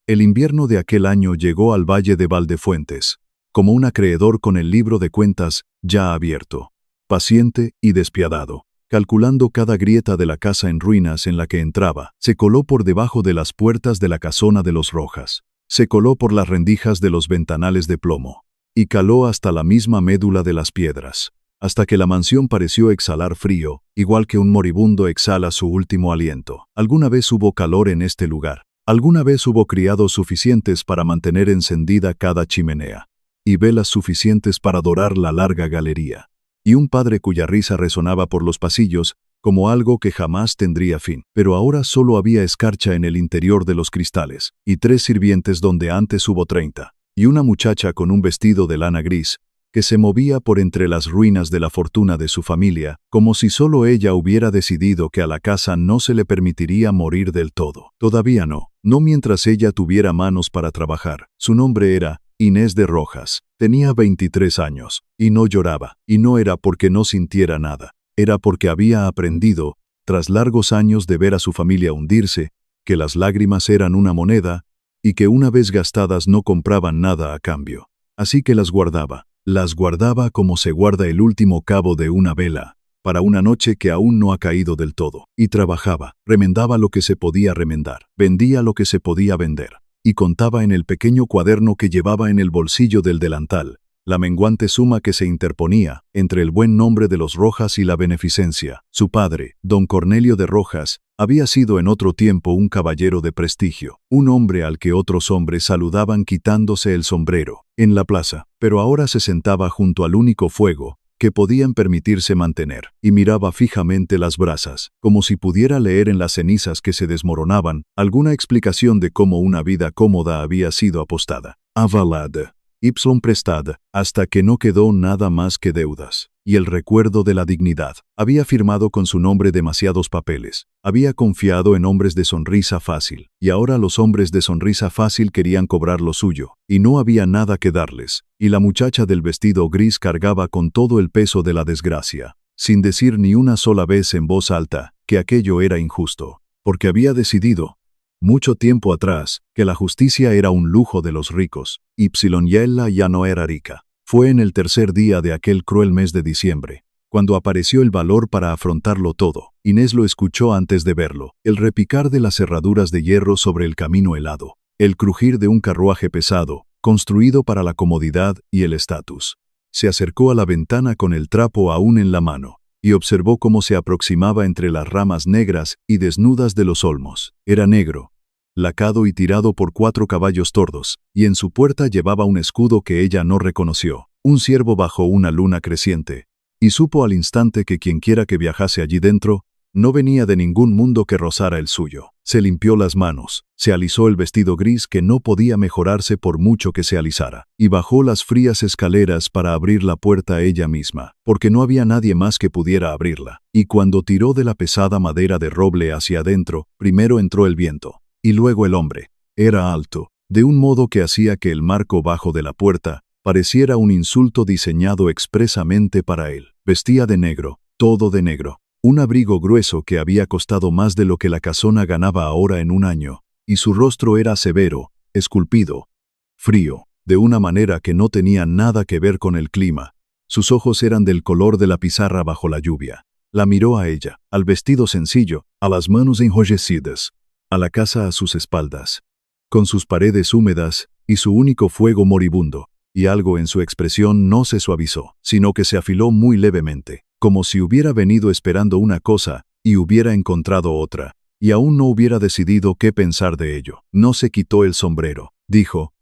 El invierno de aquel año llegó al valle de Valdefuentes, como un acreedor con el libro de cuentas ya abierto, paciente y despiadado. Calculando cada grieta de la casa en ruinas en la que entraba, se coló por debajo de las puertas de la casona de los Rojas, se coló por las rendijas de los ventanales de plomo, y caló hasta la misma médula de las piedras, hasta que la mansión pareció exhalar frío, igual que un moribundo exhala su último aliento. Alguna vez hubo calor en este lugar, alguna vez hubo criados suficientes para mantener encendida cada chimenea, y velas suficientes para dorar la larga galería, y un padre cuya risa resonaba por los pasillos como algo que jamás tendría fin. Pero ahora solo había escarcha en el interior de los cristales, y 3 sirvientes donde antes hubo 30, y una muchacha con un vestido de lana gris, que se movía por entre las ruinas de la fortuna de su familia, como si solo ella hubiera decidido que a la casa no se le permitiría morir del todo. Todavía no mientras ella tuviera manos para trabajar. Su nombre era Inés de Rojas. Tenía 23 años, y no lloraba, y no era porque no sintiera nada, era porque había aprendido, tras largos años de ver a su familia hundirse, que las lágrimas eran una moneda, y que una vez gastadas no compraban nada a cambio. Así que las guardaba como se guarda el último cabo de una vela, para una noche que aún no ha caído del todo. Y trabajaba, remendaba lo que se podía remendar, vendía lo que se podía vender, y contaba en el pequeño cuaderno que llevaba en el bolsillo del delantal la menguante suma que se interponía entre el buen nombre de los Rojas y la beneficencia. Su padre, don Cornelio de Rojas, había sido en otro tiempo un caballero de prestigio, un hombre al que otros hombres saludaban quitándose el sombrero en la plaza, pero ahora se sentaba junto al único fuego que podían permitirse mantener, y miraba fijamente las brasas, como si pudiera leer en las cenizas que se desmoronaban alguna explicación de cómo una vida cómoda había sido apostada, avalada, ipsum prestad, hasta que no quedó nada más que deudas, y el recuerdo de la dignidad. Había firmado con su nombre demasiados papeles, había confiado en hombres de sonrisa fácil, y ahora los hombres de sonrisa fácil querían cobrar lo suyo, y no había nada que darles, y la muchacha del vestido gris cargaba con todo el peso de la desgracia, sin decir ni una sola vez en voz alta que aquello era injusto, porque había decidido, mucho tiempo atrás, que la justicia era un lujo de los ricos, y ella ya no era rica. Fue en el tercer día de aquel cruel mes de diciembre, cuando apareció el valor para afrontarlo todo. Inés lo escuchó antes de verlo, el repicar de las cerraduras de hierro sobre el camino helado, el crujir de un carruaje pesado, construido para la comodidad y el estatus. Se acercó a la ventana con el trapo aún en la mano, y observó cómo se aproximaba entre las ramas negras y desnudas de los olmos. Era negro, lacado y tirado por 4 caballos tordos, y en su puerta llevaba un escudo que ella no reconoció, un ciervo bajo una luna creciente, y supo al instante que quienquiera que viajase allí dentro, no venía de ningún mundo que rozara el suyo. Se limpió las manos, se alisó el vestido gris que no podía mejorarse por mucho que se alisara, y bajó las frías escaleras para abrir la puerta ella misma, porque no había nadie más que pudiera abrirla. Y cuando tiró de la pesada madera de roble hacia adentro, primero entró el viento, y luego el hombre. Era alto, de un modo que hacía que el marco bajo de la puerta pareciera un insulto diseñado expresamente para él. Vestía de negro, todo de negro. Un abrigo grueso que había costado más de lo que la casona ganaba ahora en un año, y su rostro era severo, esculpido, frío, de una manera que no tenía nada que ver con el clima. Sus ojos eran del color de la pizarra bajo la lluvia. La miró a ella, al vestido sencillo, a las manos enrojecidas, a la casa a sus espaldas, con sus paredes húmedas y su único fuego moribundo, y algo en su expresión no se suavizó, sino que se afiló muy levemente, como si hubiera venido esperando una cosa y hubiera encontrado otra, y aún no hubiera decidido qué pensar de ello. No se quitó el sombrero, dijo,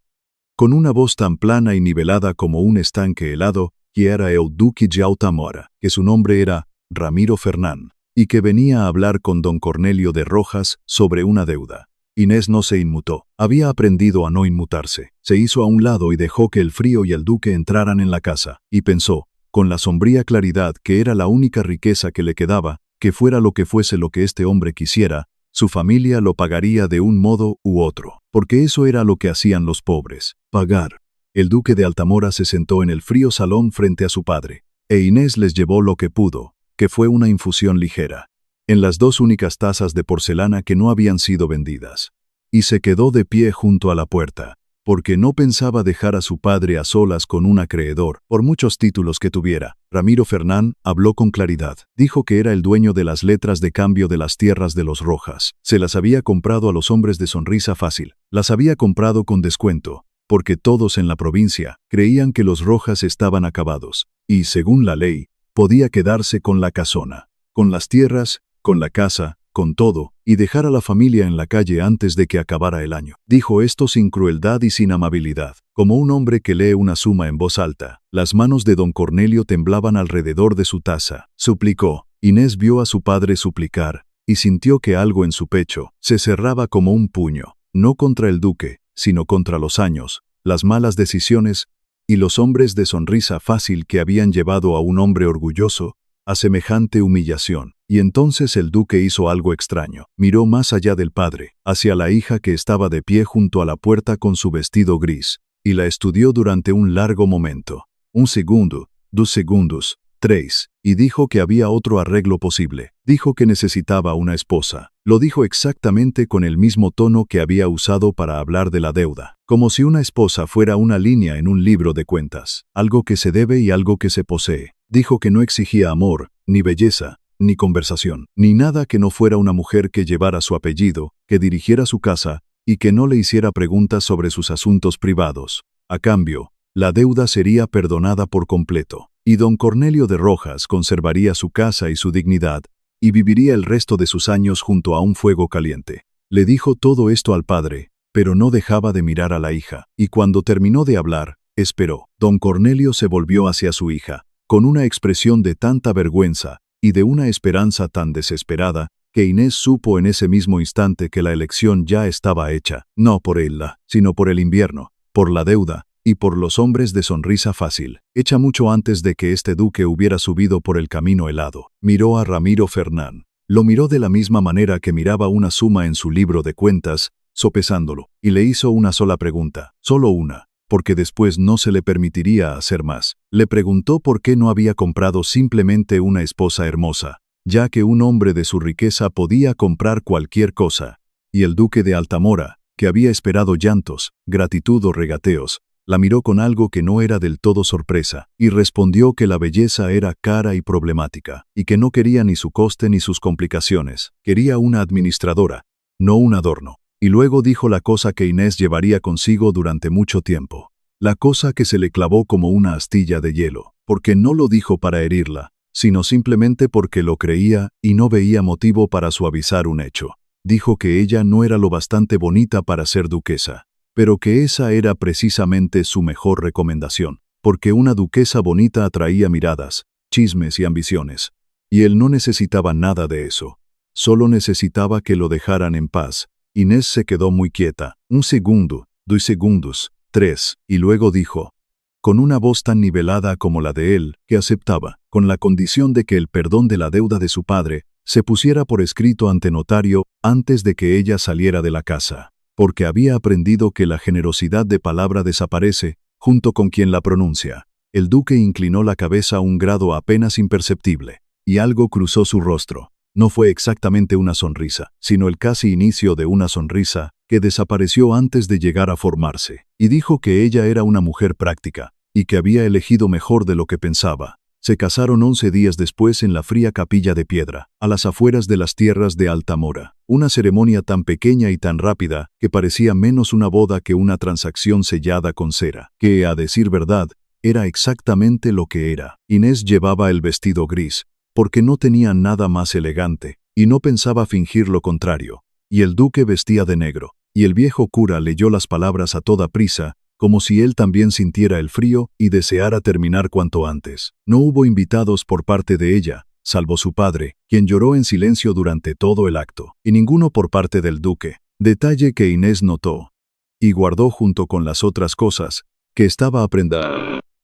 con una voz tan plana y nivelada como un estanque helado, que era el duque de Altamora, que su nombre era Ramiro Fernán, y que venía a hablar con don Cornelio de Rojas sobre una deuda. Inés no se inmutó, había aprendido a no inmutarse, se hizo a un lado y dejó que el frío y el duque entraran en la casa, y pensó, con la sombría claridad que era la única riqueza que le quedaba, que fuera lo que fuese lo que este hombre quisiera, su familia lo pagaría de un modo u otro, porque eso era lo que hacían los pobres, pagar. El duque de Altamora se sentó en el frío salón frente a su padre, e Inés les llevó lo que pudo, que fue una infusión ligera, en las 2 únicas tazas de porcelana que no habían sido vendidas. y se quedó de pie junto a la puerta, porque no pensaba dejar a su padre a solas con un acreedor, por muchos títulos que tuviera. Ramiro Fernán habló con claridad. Dijo que era el dueño de las letras de cambio de las tierras de los Rojas. Se las había comprado a los hombres de Sonrisa Fácil. Las había comprado con descuento, porque todos en la provincia creían que los Rojas estaban acabados, y, según la ley, podía quedarse con la casona, con las tierras, con la casa, con todo, y dejar a la familia en la calle antes de que acabara el año. Dijo esto sin crueldad y sin amabilidad, como un hombre que lee una suma en voz alta. Las manos de don Cornelio temblaban alrededor de su taza. Suplicó. Inés vio a su padre suplicar, y sintió que algo en su pecho se cerraba como un puño, no contra el duque, sino contra los años, las malas decisiones y los hombres de Sonrisa Fácil que habían llevado a un hombre orgulloso a semejante humillación. Y entonces el duque hizo algo extraño. Miró más allá del padre, hacia la hija que estaba de pie junto a la puerta con su vestido gris, y la estudió durante un largo momento. Un segundo, 2 segundos, 3, y dijo que había otro arreglo posible. Dijo que necesitaba una esposa. Lo dijo exactamente con el mismo tono que había usado para hablar de la deuda, como si una esposa fuera una línea en un libro de cuentas, algo que se debe y algo que se posee. Dijo que no exigía amor, ni belleza, ni conversación, ni nada que no fuera una mujer que llevara su apellido, que dirigiera su casa y que no le hiciera preguntas sobre sus asuntos privados. A cambio, la deuda sería perdonada por completo, y don Cornelio de Rojas conservaría su casa y su dignidad, y viviría el resto de sus años junto a un fuego caliente. Le dijo todo esto al padre, pero no dejaba de mirar a la hija, y cuando terminó de hablar, esperó. Don Cornelio se volvió hacia su hija, con una expresión de tanta vergüenza y de una esperanza tan desesperada, que Inés supo en ese mismo instante que la elección ya estaba hecha, no por ella, sino por el invierno, por la deuda y por los hombres de Sonrisa Fácil, hecha mucho antes de que este duque hubiera subido por el camino helado. Miró a Ramiro Fernán. Lo miró de la misma manera que miraba una suma en su libro de cuentas, sopesándolo, y le hizo una sola pregunta, solo una, porque después no se le permitiría hacer más. Le preguntó por qué no había comprado simplemente una esposa hermosa, ya que un hombre de su riqueza podía comprar cualquier cosa. Y el duque de Altamora, que había esperado llantos, gratitud o regateos, la miró con algo que no era del todo sorpresa, y respondió que la belleza era cara y problemática, y que no quería ni su coste ni sus complicaciones. Quería una administradora, no un adorno. Y luego dijo la cosa que Inés llevaría consigo durante mucho tiempo. La cosa que se le clavó como una astilla de hielo, porque no lo dijo para herirla, sino simplemente porque lo creía y no veía motivo para suavizar un hecho. Dijo que ella no era lo bastante bonita para ser duquesa, pero que esa era precisamente su mejor recomendación, porque una duquesa bonita atraía miradas, chismes y ambiciones, y él no necesitaba nada de eso, solo necesitaba que lo dejaran en paz. Inés se quedó muy quieta, 1 segundo, 2 segundos, 3, y luego dijo, con una voz tan nivelada como la de él, que aceptaba, con la condición de que el perdón de la deuda de su padre se pusiera por escrito ante notario antes de que ella saliera de la casa, porque había aprendido que la generosidad de palabra desaparece junto con quien la pronuncia. El duque inclinó la cabeza a un grado apenas imperceptible, y algo cruzó su rostro. No fue exactamente una sonrisa, sino el casi inicio de una sonrisa que desapareció antes de llegar a formarse, y dijo que ella era una mujer práctica, y que había elegido mejor de lo que pensaba. Se casaron 11 días después en la fría capilla de piedra, a las afueras de las tierras de Altamora, una ceremonia tan pequeña y tan rápida que parecía menos una boda que una transacción sellada con cera, que, a decir verdad, era exactamente lo que era. Inés llevaba el vestido gris, porque no tenía nada más elegante, y no pensaba fingir lo contrario, y el duque vestía de negro, y el viejo cura leyó las palabras a toda prisa, como si él también sintiera el frío y deseara terminar cuanto antes. No hubo invitados por parte de ella, salvo su padre, quien lloró en silencio durante todo el acto, y ninguno por parte del duque, detalle que Inés notó, y guardó junto con las otras cosas, que estaba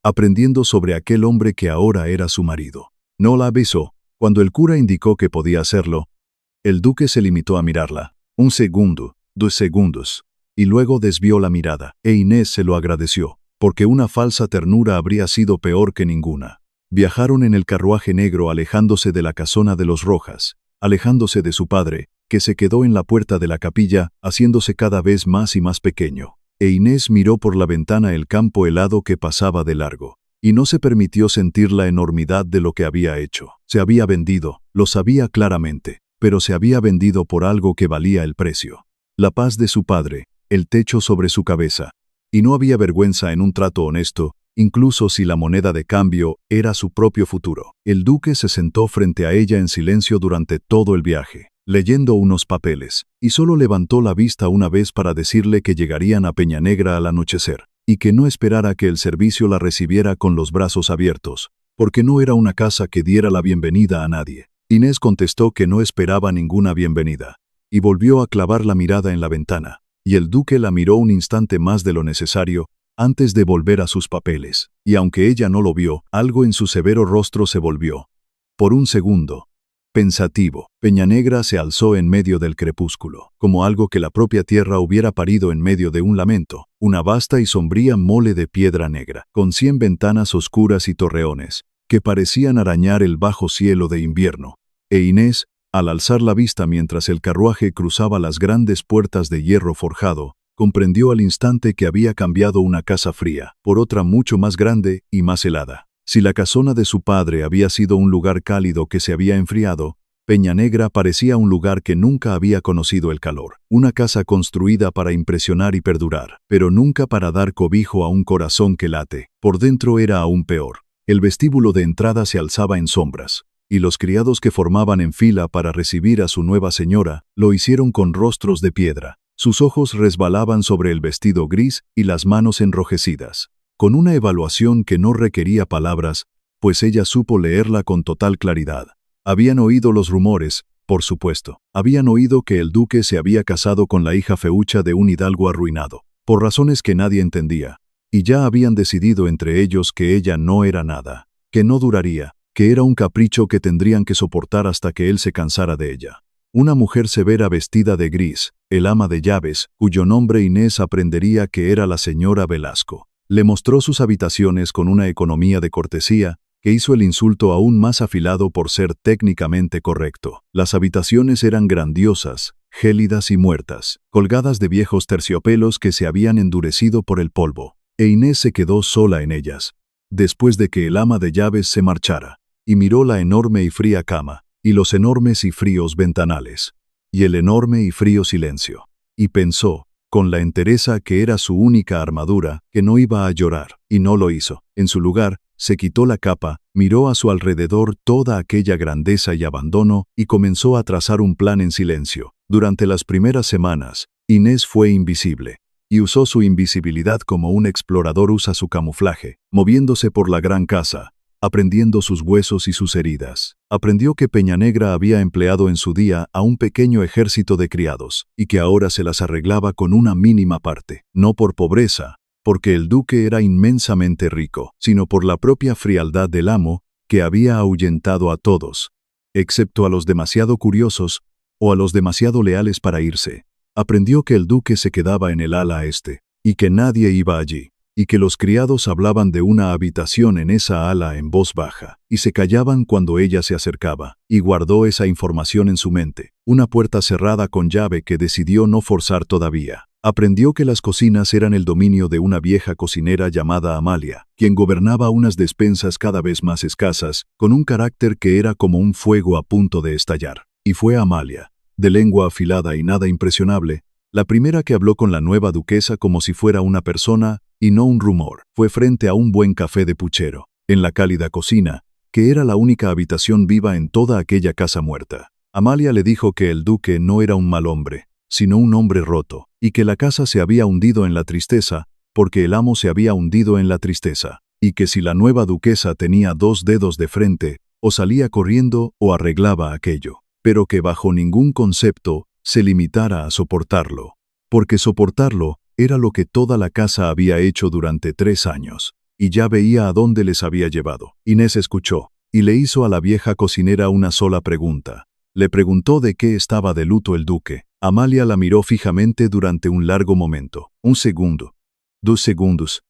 aprendiendo sobre aquel hombre que ahora era su marido. No la besó. Cuando el cura indicó que podía hacerlo, el duque se limitó a mirarla, 1 segundo, 2 segundos, y luego desvió la mirada, e Inés se lo agradeció, porque una falsa ternura habría sido peor que ninguna. Viajaron en el carruaje negro alejándose de la casona de los Rojas, alejándose de su padre, que se quedó en la puerta de la capilla, haciéndose cada vez más y más pequeño. E Inés miró por la ventana el campo helado que pasaba de largo, y no se permitió sentir la enormidad de lo que había hecho. Se había vendido, lo sabía claramente, pero se había vendido por algo que valía el precio. La paz de su padre, el techo sobre su cabeza. Y no había vergüenza en un trato honesto, incluso si la moneda de cambio era su propio futuro. El duque se sentó frente a ella en silencio durante todo el viaje, leyendo unos papeles, y solo levantó la vista una vez para decirle que llegarían a Peñanegra al anochecer, y que no esperara que el servicio la recibiera con los brazos abiertos, porque no era una casa que diera la bienvenida a nadie. Inés contestó que no esperaba ninguna bienvenida, y volvió a clavar la mirada en la ventana, y el duque la miró un instante más de lo necesario, antes de volver a sus papeles, y aunque ella no lo vio, algo en su severo rostro se volvió. Por un segundo, pensativo, Peñanegra se alzó en medio del crepúsculo, como algo que la propia tierra hubiera parido en medio de un lamento, una vasta y sombría mole de piedra negra, con 100 ventanas oscuras y torreones, que parecían arañar el bajo cielo de invierno. E Inés, al alzar la vista mientras el carruaje cruzaba las grandes puertas de hierro forjado, comprendió al instante que había cambiado una casa fría por otra mucho más grande y más helada. Si la casona de su padre había sido un lugar cálido que se había enfriado, Peñanegra parecía un lugar que nunca había conocido el calor. Una casa construida para impresionar y perdurar, pero nunca para dar cobijo a un corazón que late. Por dentro era aún peor. El vestíbulo de entrada se alzaba en sombras, y los criados que formaban en fila para recibir a su nueva señora lo hicieron con rostros de piedra. Sus ojos resbalaban sobre el vestido gris y las manos enrojecidas, con una evaluación que no requería palabras, pues ella supo leerla con total claridad. Habían oído los rumores, por supuesto. Habían oído que el duque se había casado con la hija feucha de un hidalgo arruinado, por razones que nadie entendía, y ya habían decidido entre ellos que ella no era nada, que no duraría, que era un capricho que tendrían que soportar hasta que él se cansara de ella. Una mujer severa vestida de gris, el ama de llaves, cuyo nombre Inés aprendería que era la señora Velasco. Le mostró sus habitaciones con una economía de cortesía que hizo el insulto aún más afilado por ser técnicamente correcto. Las habitaciones eran grandiosas, gélidas y muertas, colgadas de viejos terciopelos que se habían endurecido por el polvo, e Inés se quedó sola en ellas, después de que el ama de llaves se marchara, y miró la enorme y fría cama, y los enormes y fríos ventanales, y el enorme y frío silencio, y pensó, con la entereza que era su única armadura, que no iba a llorar, y no lo hizo. En su lugar, se quitó la capa, miró a su alrededor toda aquella grandeza y abandono, y comenzó a trazar un plan en silencio. Durante las primeras semanas, Inés fue invisible, y usó su invisibilidad como un explorador usa su camuflaje, moviéndose por la gran casa, aprendiendo sus huesos y sus heridas. Aprendió que Peñanegra había empleado en su día a un pequeño ejército de criados, y que ahora se las arreglaba con una mínima parte, no por pobreza, porque el duque era inmensamente rico, sino por la propia frialdad del amo, que había ahuyentado a todos, excepto a los demasiado curiosos o a los demasiado leales para irse. Aprendió que el duque se quedaba en el ala este, y que nadie iba allí, y que los criados hablaban de una habitación en esa ala en voz baja, y se callaban cuando ella se acercaba, y guardó esa información en su mente, una puerta cerrada con llave que decidió no forzar todavía. Aprendió que las cocinas eran el dominio de una vieja cocinera llamada Amalia, quien gobernaba unas despensas cada vez más escasas, con un carácter que era como un fuego a punto de estallar. Y fue Amalia, de lengua afilada y nada impresionable, la primera que habló con la nueva duquesa como si fuera una persona y no un rumor. Fue frente a un buen café de puchero, en la cálida cocina, que era la única habitación viva en toda aquella casa muerta. Amalia le dijo que el duque no era un mal hombre, sino un hombre roto, y que la casa se había hundido en la tristeza, porque el amo se había hundido en la tristeza, y que si la nueva duquesa tenía 2 dedos de frente, o salía corriendo o arreglaba aquello, pero que bajo ningún concepto se limitara a soportarlo, porque soportarlo era lo que toda la casa había hecho durante 3 años, y ya veía a dónde les había llevado. Inés escuchó, y le hizo a la vieja cocinera una sola pregunta. Le preguntó de qué estaba de luto el duque. Amalia la miró fijamente durante un largo momento, 1 segundo, 2 segundos,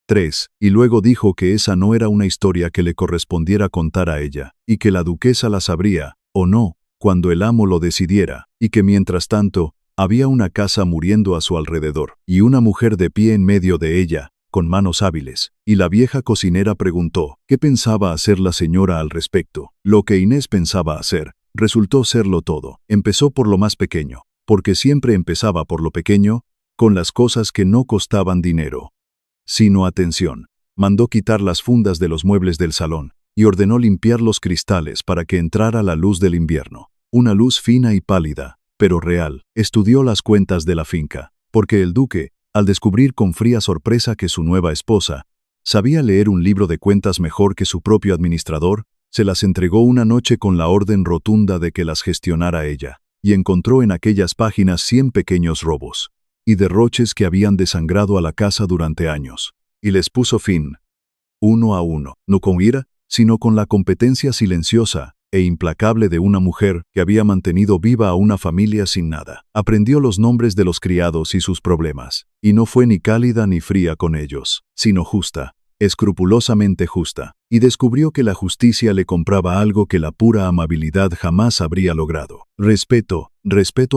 3, y luego dijo que esa no era una historia que le correspondiera contar a ella, y que la duquesa la sabría, o no, cuando el amo lo decidiera, y que mientras tanto, había una casa muriendo a su alrededor, y una mujer de pie en medio de ella, con manos hábiles, y la vieja cocinera preguntó qué pensaba hacer la señora al respecto. Lo que Inés pensaba hacer, resultó serlo todo. Empezó por lo más pequeño, porque siempre empezaba por lo pequeño, con las cosas que no costaban dinero, sino atención. Mandó quitar las fundas de los muebles del salón, y ordenó limpiar los cristales para que entrara la luz del invierno. Una luz fina y pálida, pero real. Estudió las cuentas de la finca, porque el duque, al descubrir con fría sorpresa que su nueva esposa sabía leer un libro de cuentas mejor que su propio administrador, se las entregó una noche con la orden rotunda de que las gestionara ella, y encontró en aquellas páginas 100 pequeños robos y derroches que habían desangrado a la casa durante años, y les puso fin, uno a uno, no con ira, sino con la competencia silenciosa e implacable de una mujer que había mantenido viva a una familia sin nada. Aprendió los nombres de los criados y sus problemas, y no fue ni cálida ni fría con ellos, sino justa, escrupulosamente justa, y descubrió que la justicia le compraba algo que la pura amabilidad jamás habría logrado. Respeto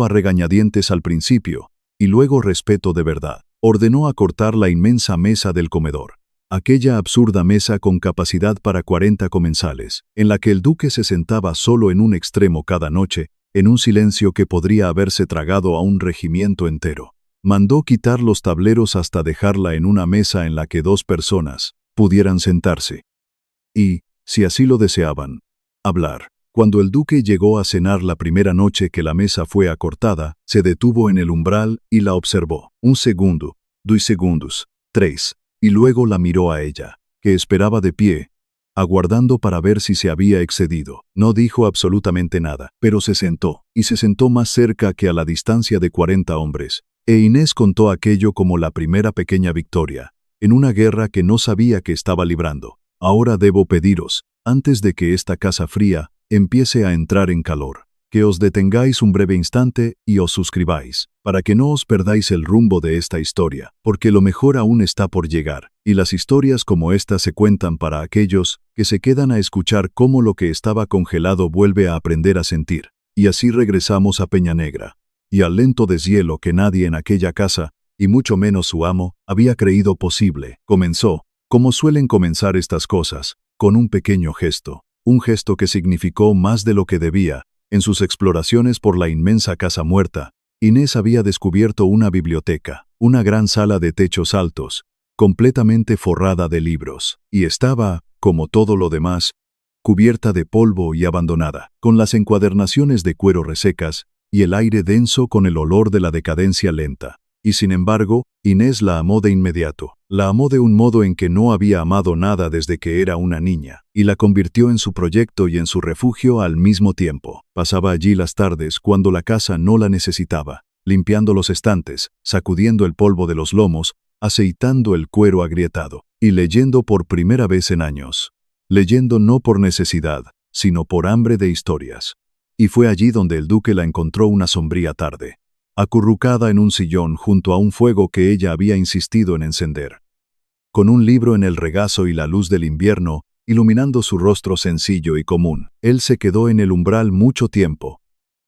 a regañadientes al principio, y luego respeto de verdad. Ordenó acortar la inmensa mesa del comedor, aquella absurda mesa con capacidad para 40 comensales, en la que el duque se sentaba solo en un extremo cada noche, en un silencio que podría haberse tragado a un regimiento entero. Mandó quitar los tableros hasta dejarla en una mesa en la que 2 personas pudieran sentarse. Y, si así lo deseaban, hablar. Cuando el duque llegó a cenar la primera noche que la mesa fue acortada, se detuvo en el umbral y la observó. 1 segundo, 2 segundos, 3. Y luego la miró a ella, que esperaba de pie, aguardando para ver si se había excedido. No dijo absolutamente nada, pero se sentó, y se sentó más cerca que a la distancia de 40 hombres. E Inés contó aquello como la primera pequeña victoria, en una guerra que no sabía que estaba librando. Ahora debo pediros, antes de que esta casa fría empiece a entrar en calor, que os detengáis un breve instante y os suscribáis, para que no os perdáis el rumbo de esta historia, porque lo mejor aún está por llegar, y las historias como esta se cuentan para aquellos que se quedan a escuchar cómo lo que estaba congelado vuelve a aprender a sentir. Y así regresamos a Peña Negra, y al lento deshielo que nadie en aquella casa, y mucho menos su amo, había creído posible. Comenzó, como suelen comenzar estas cosas, con un pequeño gesto. Un gesto que significó más de lo que debía. En sus exploraciones por la inmensa casa muerta, Inés había descubierto una biblioteca, una gran sala de techos altos, completamente forrada de libros, y estaba, como todo lo demás, cubierta de polvo y abandonada, con las encuadernaciones de cuero resecas y el aire denso con el olor de la decadencia lenta. Y sin embargo, Inés la amó de inmediato. La amó de un modo en que no había amado nada desde que era una niña, y la convirtió en su proyecto y en su refugio al mismo tiempo. Pasaba allí las tardes cuando la casa no la necesitaba, limpiando los estantes, sacudiendo el polvo de los lomos, aceitando el cuero agrietado, y leyendo por primera vez en años. Leyendo no por necesidad, sino por hambre de historias. Y fue allí donde el duque la encontró una sombría tarde, acurrucada en un sillón junto a un fuego que ella había insistido en encender, con un libro en el regazo y la luz del invierno iluminando su rostro sencillo y común. Él se quedó en el umbral mucho tiempo,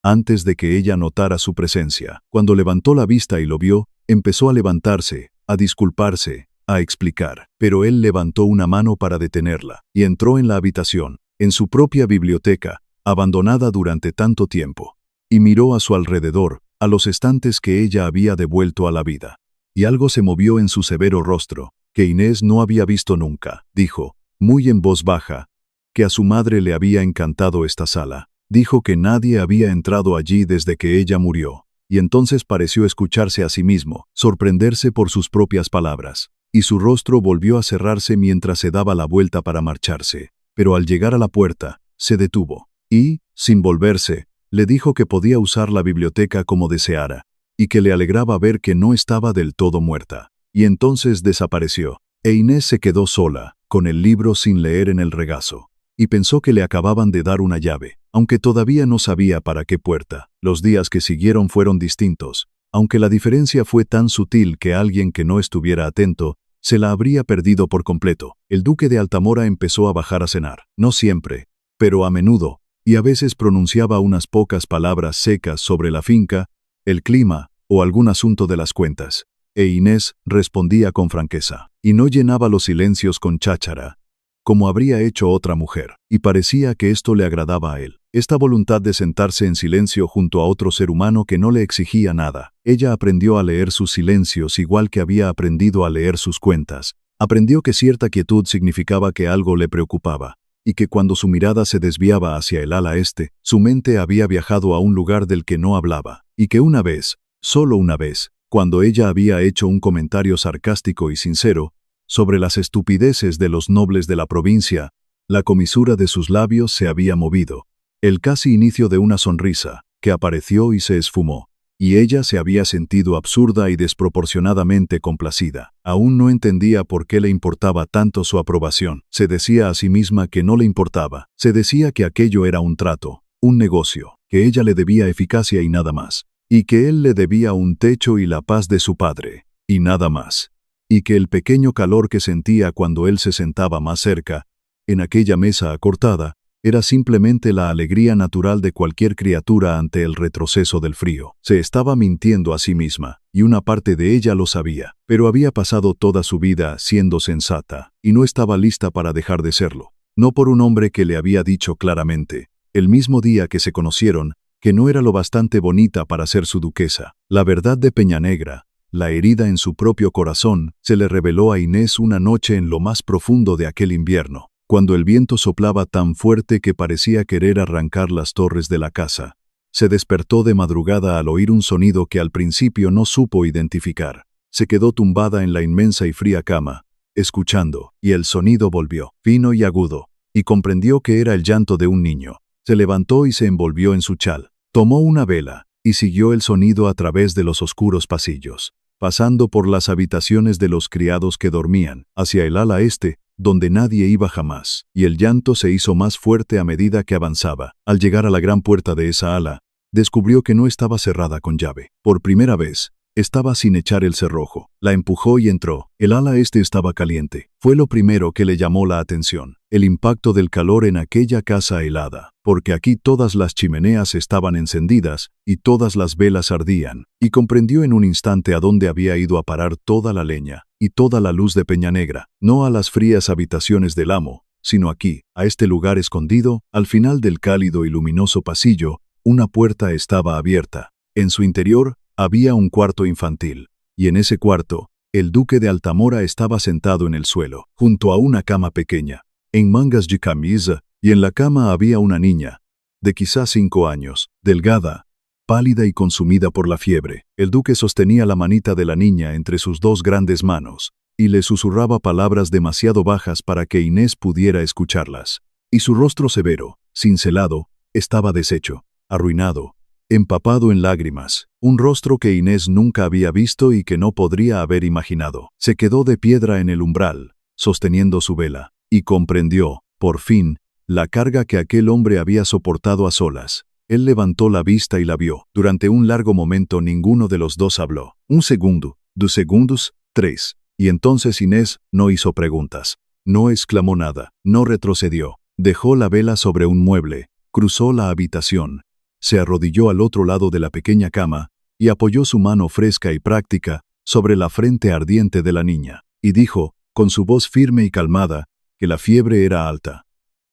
antes de que ella notara su presencia. Cuando levantó la vista y lo vio, empezó a levantarse, a disculparse, a explicar, pero él levantó una mano para detenerla, y entró en la habitación, en su propia biblioteca, abandonada durante tanto tiempo, y miró a su alrededor, a los estantes que ella había devuelto a la vida. Y algo se movió en su severo rostro, que Inés no había visto nunca. Dijo, muy en voz baja, que a su madre le había encantado esta sala. Dijo que nadie había entrado allí desde que ella murió. Y entonces pareció escucharse a sí mismo, sorprenderse por sus propias palabras. Y su rostro volvió a cerrarse mientras se daba la vuelta para marcharse. Pero al llegar a la puerta, se detuvo. Y, sin volverse, le dijo que podía usar la biblioteca como deseara, y que le alegraba ver que no estaba del todo muerta. Y entonces desapareció, e Inés se quedó sola, con el libro sin leer en el regazo, y pensó que le acababan de dar una llave, aunque todavía no sabía para qué puerta. Los días que siguieron fueron distintos, aunque la diferencia fue tan sutil que alguien que no estuviera atento se la habría perdido por completo. El duque de Altamora empezó a bajar a cenar, no siempre, pero a menudo, y a veces pronunciaba unas pocas palabras secas sobre la finca, el clima o algún asunto de las cuentas. E Inés respondía con franqueza, y no llenaba los silencios con cháchara, como habría hecho otra mujer, y parecía que esto le agradaba a él. Esta voluntad de sentarse en silencio junto a otro ser humano que no le exigía nada. Ella aprendió a leer sus silencios igual que había aprendido a leer sus cuentas. Aprendió que cierta quietud significaba que algo le preocupaba, y que cuando su mirada se desviaba hacia el ala este, su mente había viajado a un lugar del que no hablaba, y que una vez, solo una vez, cuando ella había hecho un comentario sarcástico y sincero sobre las estupideces de los nobles de la provincia, la comisura de sus labios se había movido, el casi inicio de una sonrisa, que apareció y se esfumó, y ella se había sentido absurda y desproporcionadamente complacida. Aún no entendía por qué le importaba tanto su aprobación. Se decía a sí misma que no le importaba. Se decía que aquello era un trato, un negocio, que ella le debía eficacia y nada más, y que él le debía un techo y la paz de su padre, y nada más, y que el pequeño calor que sentía cuando él se sentaba más cerca, en aquella mesa acortada, era simplemente la alegría natural de cualquier criatura ante el retroceso del frío. Se estaba mintiendo a sí misma, y una parte de ella lo sabía, pero había pasado toda su vida siendo sensata, y no estaba lista para dejar de serlo. No por un hombre que le había dicho claramente, el mismo día que se conocieron, que no era lo bastante bonita para ser su duquesa. La verdad de Peñanegra, la herida en su propio corazón, se le reveló a Inés una noche en lo más profundo de aquel invierno, cuando el viento soplaba tan fuerte que parecía querer arrancar las torres de la casa. Se despertó de madrugada al oír un sonido que al principio no supo identificar. Se quedó tumbada en la inmensa y fría cama, escuchando, y el sonido volvió, fino y agudo, y comprendió que era el llanto de un niño. Se levantó y se envolvió en su chal. Tomó una vela, y siguió el sonido a través de los oscuros pasillos, pasando por las habitaciones de los criados que dormían, hacia el ala este, donde nadie iba jamás, y el llanto se hizo más fuerte a medida que avanzaba. Al llegar a la gran puerta de esa ala, descubrió que no estaba cerrada con llave. Por primera vez, estaba sin echar el cerrojo. La empujó y entró. El ala este estaba caliente. Fue lo primero que le llamó la atención, el impacto del calor en aquella casa helada, porque aquí todas las chimeneas estaban encendidas y todas las velas ardían, y comprendió en un instante a dónde había ido a parar toda la leña y toda la luz de Peñanegra, no a las frías habitaciones del amo, sino aquí, a este lugar escondido, al final del cálido y luminoso pasillo. Una puerta estaba abierta. En su interior había un cuarto infantil, y en ese cuarto, el duque de Altamora estaba sentado en el suelo, junto a una cama pequeña, en mangas de camisa, y en la cama había una niña, de quizás 5 años, delgada, pálida y consumida por la fiebre. El duque sostenía la manita de la niña entre sus 2 grandes manos, y le susurraba palabras demasiado bajas para que Inés pudiera escucharlas. Y su rostro severo, cincelado, estaba deshecho, arruinado, empapado en lágrimas, un rostro que Inés nunca había visto y que no podría haber imaginado. Se quedó de piedra en el umbral, sosteniendo su vela, y comprendió, por fin, la carga que aquel hombre había soportado a solas. Él levantó la vista y la vio. Durante un largo momento ninguno de los dos habló. 1 segundo, 2 segundos, 3. Y entonces Inés no hizo preguntas. No exclamó nada, no retrocedió. Dejó la vela sobre un mueble, cruzó la habitación, se arrodilló al otro lado de la pequeña cama y apoyó su mano fresca y práctica sobre la frente ardiente de la niña, y dijo, con su voz firme y calmada, que la fiebre era alta,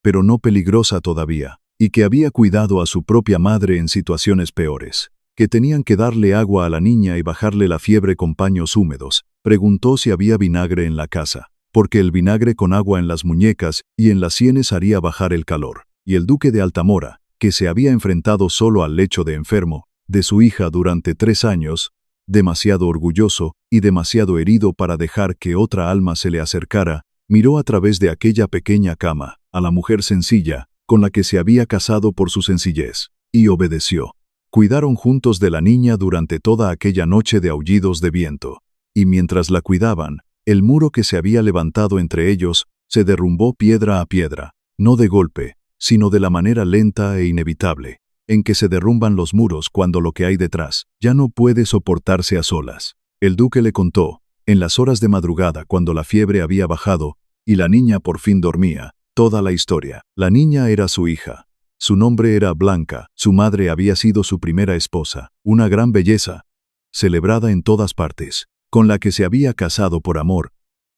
pero no peligrosa todavía, y que había cuidado a su propia madre en situaciones peores, que tenían que darle agua a la niña y bajarle la fiebre con paños húmedos. Preguntó si había vinagre en la casa, porque el vinagre con agua en las muñecas y en las sienes haría bajar el calor. Y el duque de Altamora, que se había enfrentado solo al lecho de enfermo de su hija durante 3 años, demasiado orgulloso y demasiado herido para dejar que otra alma se le acercara, miró a través de aquella pequeña cama a la mujer sencilla con la que se había casado por su sencillez, y obedeció. Cuidaron juntos de la niña durante toda aquella noche de aullidos de viento, y mientras la cuidaban, el muro que se había levantado entre ellos se derrumbó piedra a piedra, no de golpe, sino de la manera lenta e inevitable, en que se derrumban los muros cuando lo que hay detrás ya no puede soportarse a solas. El duque le contó, en las horas de madrugada cuando la fiebre había bajado y la niña por fin dormía, toda la historia. La niña era su hija, Su nombre era Blanca, su madre había sido su primera esposa, una gran belleza, celebrada en todas partes, con la que se había casado por amor,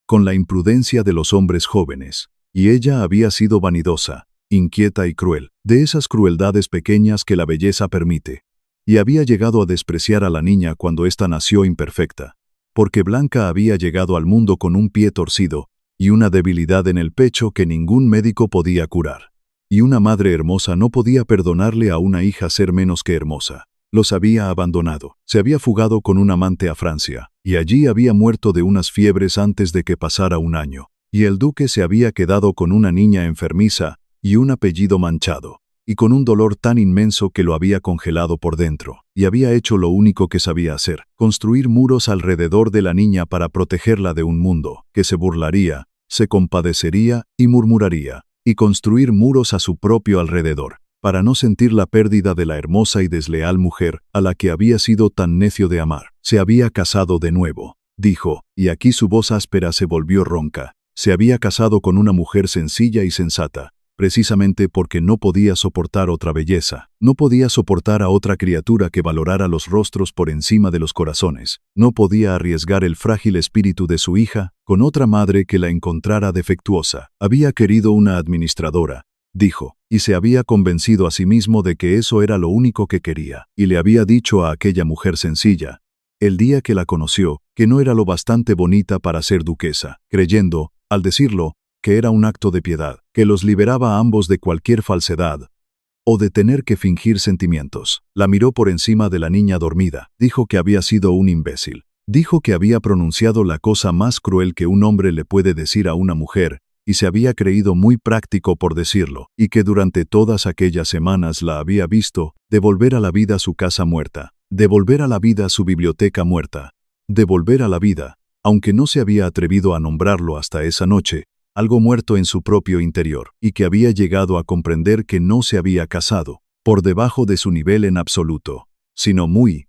con la imprudencia de los hombres jóvenes, y ella había sido vanidosa, inquieta y cruel, de esas crueldades pequeñas que la belleza permite, y había llegado a despreciar a la niña cuando ésta nació imperfecta, porque Blanca había llegado al mundo con un pie torcido y una debilidad en el pecho que ningún médico podía curar. Y una madre hermosa no podía perdonarle a una hija ser menos que hermosa. Los había abandonado, se había fugado con un amante a Francia, y allí había muerto de unas fiebres antes de que pasara un año, y el duque se había quedado con una niña enfermiza y un apellido manchado, y con un dolor tan inmenso que lo había congelado por dentro, y había hecho lo único que sabía hacer, construir muros alrededor de la niña para protegerla de un mundo que se burlaría, se compadecería y murmuraría, y construir muros a su propio alrededor, para no sentir la pérdida de la hermosa y desleal mujer a la que había sido tan necio de amar. Se había casado de nuevo, dijo, y aquí su voz áspera se volvió ronca. Se había casado con una mujer sencilla y sensata, precisamente porque no podía soportar otra belleza, no podía soportar a otra criatura que valorara los rostros por encima de los corazones, no podía arriesgar el frágil espíritu de su hija con otra madre que la encontrara defectuosa. Había querido una administradora, dijo, y se había convencido a sí mismo de que eso era lo único que quería, y le había dicho a aquella mujer sencilla, el día que la conoció, que no era lo bastante bonita para ser duquesa, creyendo, al decirlo, que era un acto de piedad, que los liberaba a ambos de cualquier falsedad, o de tener que fingir sentimientos. La miró por encima de la niña dormida, dijo que había sido un imbécil, dijo que había pronunciado la cosa más cruel que un hombre le puede decir a una mujer, y se había creído muy práctico por decirlo, y que durante todas aquellas semanas la había visto devolver a la vida su casa muerta, devolver a la vida su biblioteca muerta, devolver a la vida, aunque no se había atrevido a nombrarlo hasta esa noche, algo muerto en su propio interior, y que había llegado a comprender que no se había casado, por debajo de su nivel en absoluto, sino muy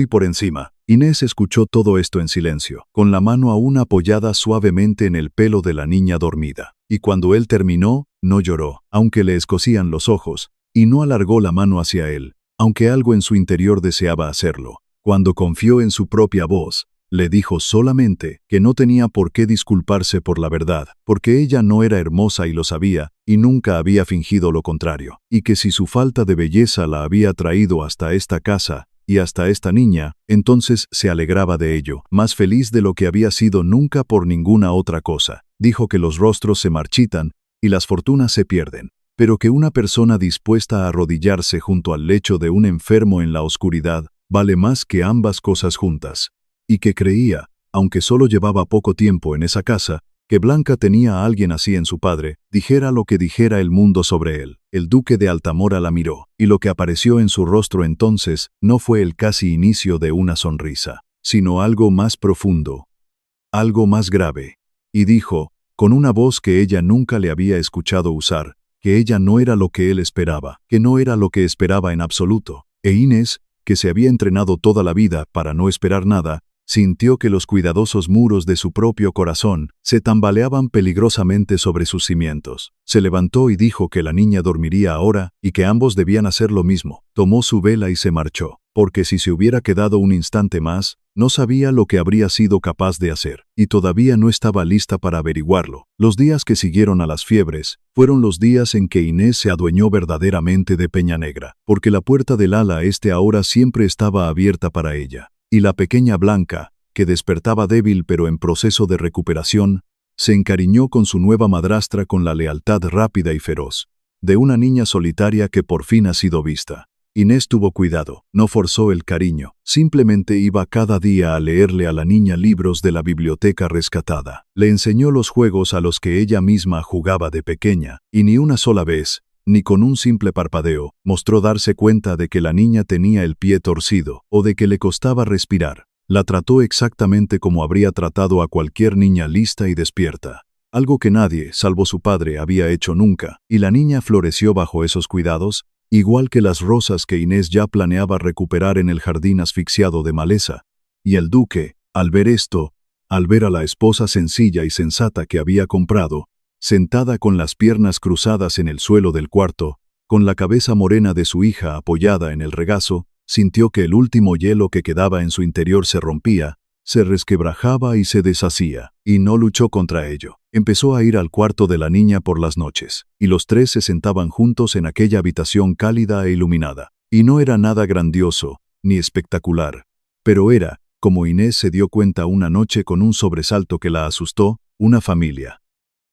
por encima. Inés escuchó todo esto en silencio, con la mano aún apoyada suavemente en el pelo de la niña dormida, y cuando él terminó, no lloró, aunque le escocían los ojos, y no alargó la mano hacia él, aunque algo en su interior deseaba hacerlo. Cuando confió en su propia voz, le dijo solamente que no tenía por qué disculparse por la verdad, porque ella no era hermosa y lo sabía, y nunca había fingido lo contrario, y que si su falta de belleza la había traído hasta esta casa y hasta esta niña, entonces se alegraba de ello, más feliz de lo que había sido nunca por ninguna otra cosa. Dijo que los rostros se marchitan y las fortunas se pierden, pero que una persona dispuesta a arrodillarse junto al lecho de un enfermo en la oscuridad vale más que ambas cosas juntas. Y que creía, aunque solo llevaba poco tiempo en esa casa, que Blanca tenía a alguien así en su padre, dijera lo que dijera el mundo sobre él. El duque de Altamora la miró, y lo que apareció en su rostro entonces no fue el casi inicio de una sonrisa, sino algo más profundo, algo más grave, y dijo, con una voz que ella nunca le había escuchado usar, que ella no era lo que él esperaba, que no era lo que esperaba en absoluto, e Inés, que se había entrenado toda la vida para no esperar nada, sintió que los cuidadosos muros de su propio corazón se tambaleaban peligrosamente sobre sus cimientos. Se levantó y dijo que la niña dormiría ahora y que ambos debían hacer lo mismo. Tomó su vela y se marchó, porque si se hubiera quedado un instante más, no sabía lo que habría sido capaz de hacer, y todavía no estaba lista para averiguarlo. Los días que siguieron a las fiebres fueron los días en que Inés se adueñó verdaderamente de Peñanegra, porque la puerta del ala este ahora siempre estaba abierta para ella. Y la pequeña Blanca, que despertaba débil pero en proceso de recuperación, se encariñó con su nueva madrastra con la lealtad rápida y feroz de una niña solitaria que por fin ha sido vista. Inés tuvo cuidado, no forzó el cariño, simplemente iba cada día a leerle a la niña libros de la biblioteca rescatada. Le enseñó los juegos a los que ella misma jugaba de pequeña, y ni una sola vez, ni con un simple parpadeo, mostró darse cuenta de que la niña tenía el pie torcido o de que le costaba respirar. La trató exactamente como habría tratado a cualquier niña lista y despierta, algo que nadie, salvo su padre, había hecho nunca, y la niña floreció bajo esos cuidados, igual que las rosas que Inés ya planeaba recuperar en el jardín asfixiado de maleza. Y el duque, al ver esto, al ver a la esposa sencilla y sensata que había comprado, sentada con las piernas cruzadas en el suelo del cuarto, con la cabeza morena de su hija apoyada en el regazo, sintió que el último hielo que quedaba en su interior se rompía, se resquebrajaba y se deshacía, y no luchó contra ello. Empezó a ir al cuarto de la niña por las noches, y los tres se sentaban juntos en aquella habitación cálida e iluminada. Y no era nada grandioso, ni espectacular, pero era, como Inés se dio cuenta una noche con un sobresalto que la asustó, una familia.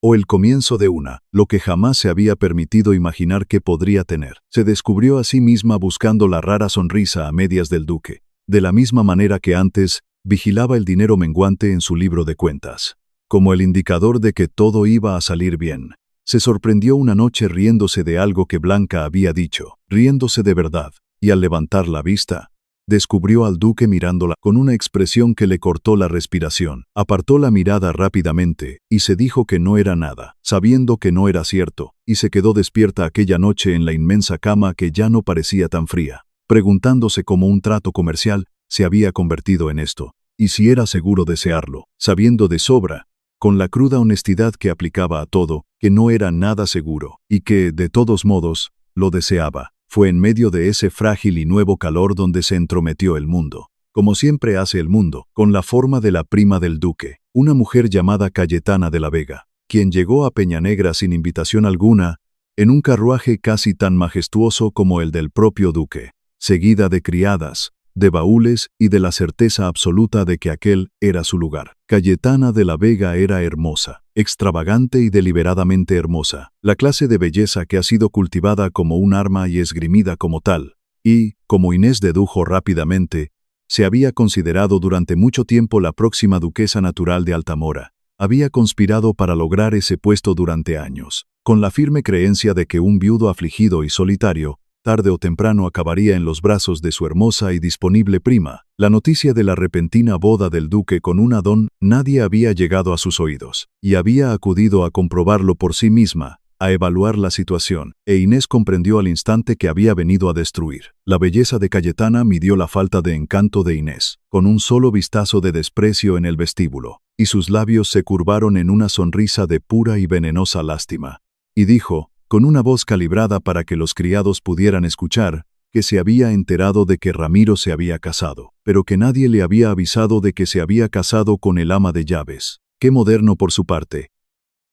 O el comienzo de una, lo que jamás se había permitido imaginar que podría tener. Se descubrió a sí misma buscando la rara sonrisa a medias del duque, de la misma manera que antes, vigilaba el dinero menguante en su libro de cuentas, como el indicador de que todo iba a salir bien. Se sorprendió una noche riéndose de algo que Blanca había dicho, riéndose de verdad, y al levantar la vista, descubrió al duque mirándola con una expresión que le cortó la respiración. Apartó la mirada rápidamente y se dijo que no era nada, sabiendo que no era cierto, y se quedó despierta aquella noche en la inmensa cama que ya no parecía tan fría, preguntándose cómo un trato comercial se había convertido en esto, y si era seguro desearlo, sabiendo de sobra, con la cruda honestidad que aplicaba a todo, que no era nada seguro, y que, de todos modos, lo deseaba. Fue en medio de ese frágil y nuevo calor donde se entrometió el mundo, como siempre hace el mundo, con la forma de la prima del duque, una mujer llamada Cayetana de la Vega, quien llegó a Peñanegra sin invitación alguna, en un carruaje casi tan majestuoso como el del propio duque, seguida de criadas, de baúles y de la certeza absoluta de que aquel era su lugar. Cayetana de la Vega era hermosa, extravagante y deliberadamente hermosa, la clase de belleza que ha sido cultivada como un arma y esgrimida como tal, y, como Inés dedujo rápidamente, se había considerado durante mucho tiempo la próxima duquesa natural de Altamora. Había conspirado para lograr ese puesto durante años, con la firme creencia de que un viudo afligido y solitario, tarde o temprano acabaría en los brazos de su hermosa y disponible prima. La noticia de la repentina boda del duque con una don nadie había llegado a sus oídos, y había acudido a comprobarlo por sí misma, a evaluar la situación, e Inés comprendió al instante que había venido a destruir. La belleza de Cayetana midió la falta de encanto de Inés, con un solo vistazo de desprecio en el vestíbulo, y sus labios se curvaron en una sonrisa de pura y venenosa lástima. Y dijo, con una voz calibrada para que los criados pudieran escuchar, que se había enterado de que Ramiro se había casado, pero que nadie le había avisado de que se había casado con el ama de llaves. Qué moderno por su parte.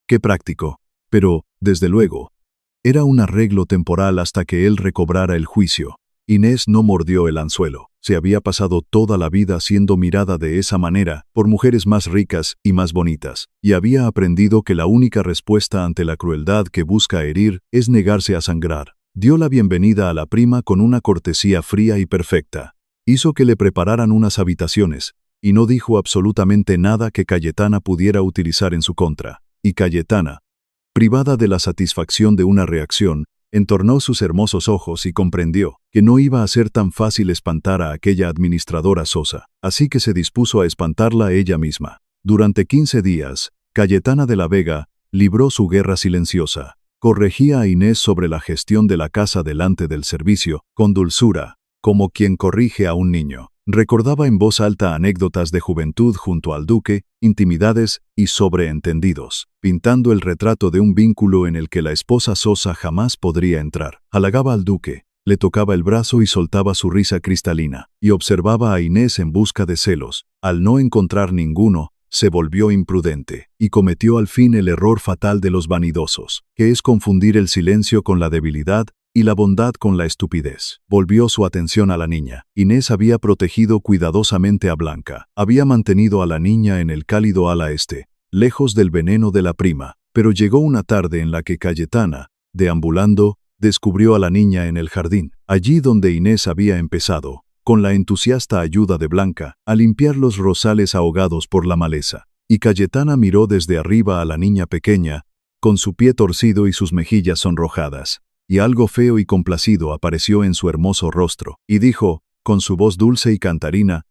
Qué práctico. Pero, desde luego, era un arreglo temporal hasta que él recobrara el juicio. Inés no mordió el anzuelo. Se había pasado toda la vida siendo mirada de esa manera por mujeres más ricas y más bonitas, y había aprendido que la única respuesta ante la crueldad que busca herir es negarse a sangrar. Dio la bienvenida a la prima con una cortesía fría y perfecta. Hizo que le prepararan unas habitaciones, y no dijo absolutamente nada que Cayetana pudiera utilizar en su contra. Y Cayetana, privada de la satisfacción de una reacción, entornó sus hermosos ojos y comprendió que no iba a ser tan fácil espantar a aquella administradora sosa, así que se dispuso a espantarla ella misma. Durante 15 días, Cayetana de la Vega libró su guerra silenciosa. Corregía a Inés sobre la gestión de la casa delante del servicio, con dulzura, como quien corrige a un niño. Recordaba en voz alta anécdotas de juventud junto al duque, intimidades y sobreentendidos, pintando el retrato de un vínculo en el que la esposa sosa jamás podría entrar. Halagaba al duque, le tocaba el brazo y soltaba su risa cristalina, y observaba a Inés en busca de celos. Al no encontrar ninguno, se volvió imprudente, y cometió al fin el error fatal de los vanidosos, que es confundir el silencio con la debilidad, y la bondad con la estupidez. Volvió su atención a la niña. Inés había protegido cuidadosamente a Blanca. Había mantenido a la niña en el cálido ala este, lejos del veneno de la prima. Pero llegó una tarde en la que Cayetana, deambulando, descubrió a la niña en el jardín, allí donde Inés había empezado, con la entusiasta ayuda de Blanca, a limpiar los rosales ahogados por la maleza. Y Cayetana miró desde arriba a la niña pequeña, con su pie torcido y sus mejillas sonrojadas. Y algo feo y complacido apareció en su hermoso rostro, y dijo, con su voz dulce y cantarina,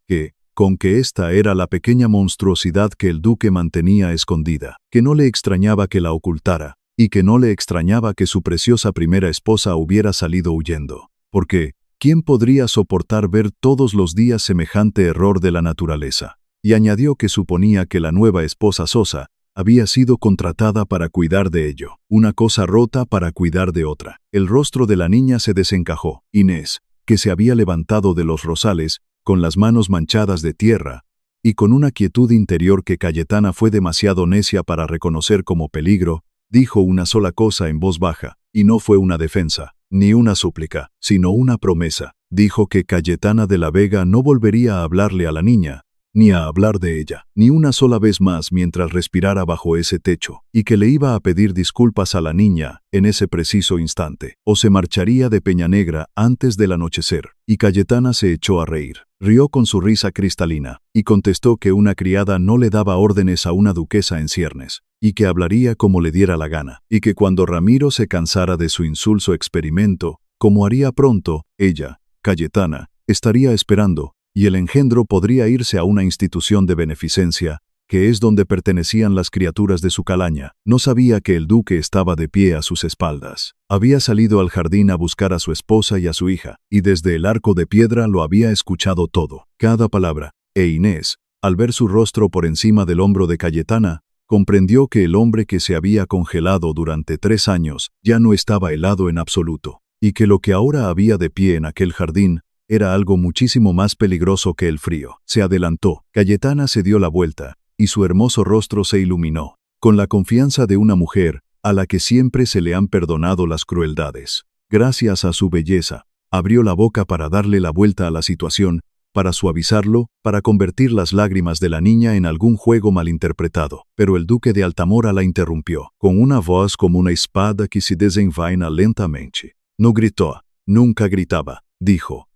con que esta era la pequeña monstruosidad que el duque mantenía escondida, que no le extrañaba que la ocultara, y que no le extrañaba que su preciosa primera esposa hubiera salido huyendo. Porque, ¿quién podría soportar ver todos los días semejante error de la naturaleza? Y añadió que suponía que la nueva esposa sosa había sido contratada para cuidar de ello, una cosa rota para cuidar de otra. El rostro de la niña se desencajó. Inés, que se había levantado de los rosales, con las manos manchadas de tierra, y con una quietud interior que Cayetana fue demasiado necia para reconocer como peligro, dijo una sola cosa en voz baja, y no fue una defensa, ni una súplica, sino una promesa. Dijo que Cayetana de la Vega no volvería a hablarle a la niña, ni a hablar de ella, ni una sola vez más mientras respirara bajo ese techo, y que le iba a pedir disculpas a la niña en ese preciso instante, o se marcharía de Peñanegra antes del anochecer. Y Cayetana se echó a reír. Rió con su risa cristalina, y contestó que una criada no le daba órdenes a una duquesa en ciernes, y que hablaría como le diera la gana, y que cuando Ramiro se cansara de su insulso experimento, como haría pronto, ella, Cayetana, estaría esperando, y el engendro podría irse a una institución de beneficencia, que es donde pertenecían las criaturas de su calaña. No sabía que el duque estaba de pie a sus espaldas. Había salido al jardín a buscar a su esposa y a su hija, y desde el arco de piedra lo había escuchado todo, cada palabra, e Inés, al ver su rostro por encima del hombro de Cayetana, comprendió que el hombre que se había congelado durante 3 años ya no estaba helado en absoluto, y que lo que ahora había de pie en aquel jardín era algo muchísimo más peligroso que el frío. Se adelantó. Cayetana se dio la vuelta, y su hermoso rostro se iluminó, con la confianza de una mujer a la que siempre se le han perdonado las crueldades. Gracias a su belleza, abrió la boca para darle la vuelta a la situación, para suavizarlo, para convertir las lágrimas de la niña en algún juego malinterpretado. Pero el duque de Altamora la interrumpió, con una voz como una espada que se desenvaina lentamente. No gritó, nunca gritaba, dijo,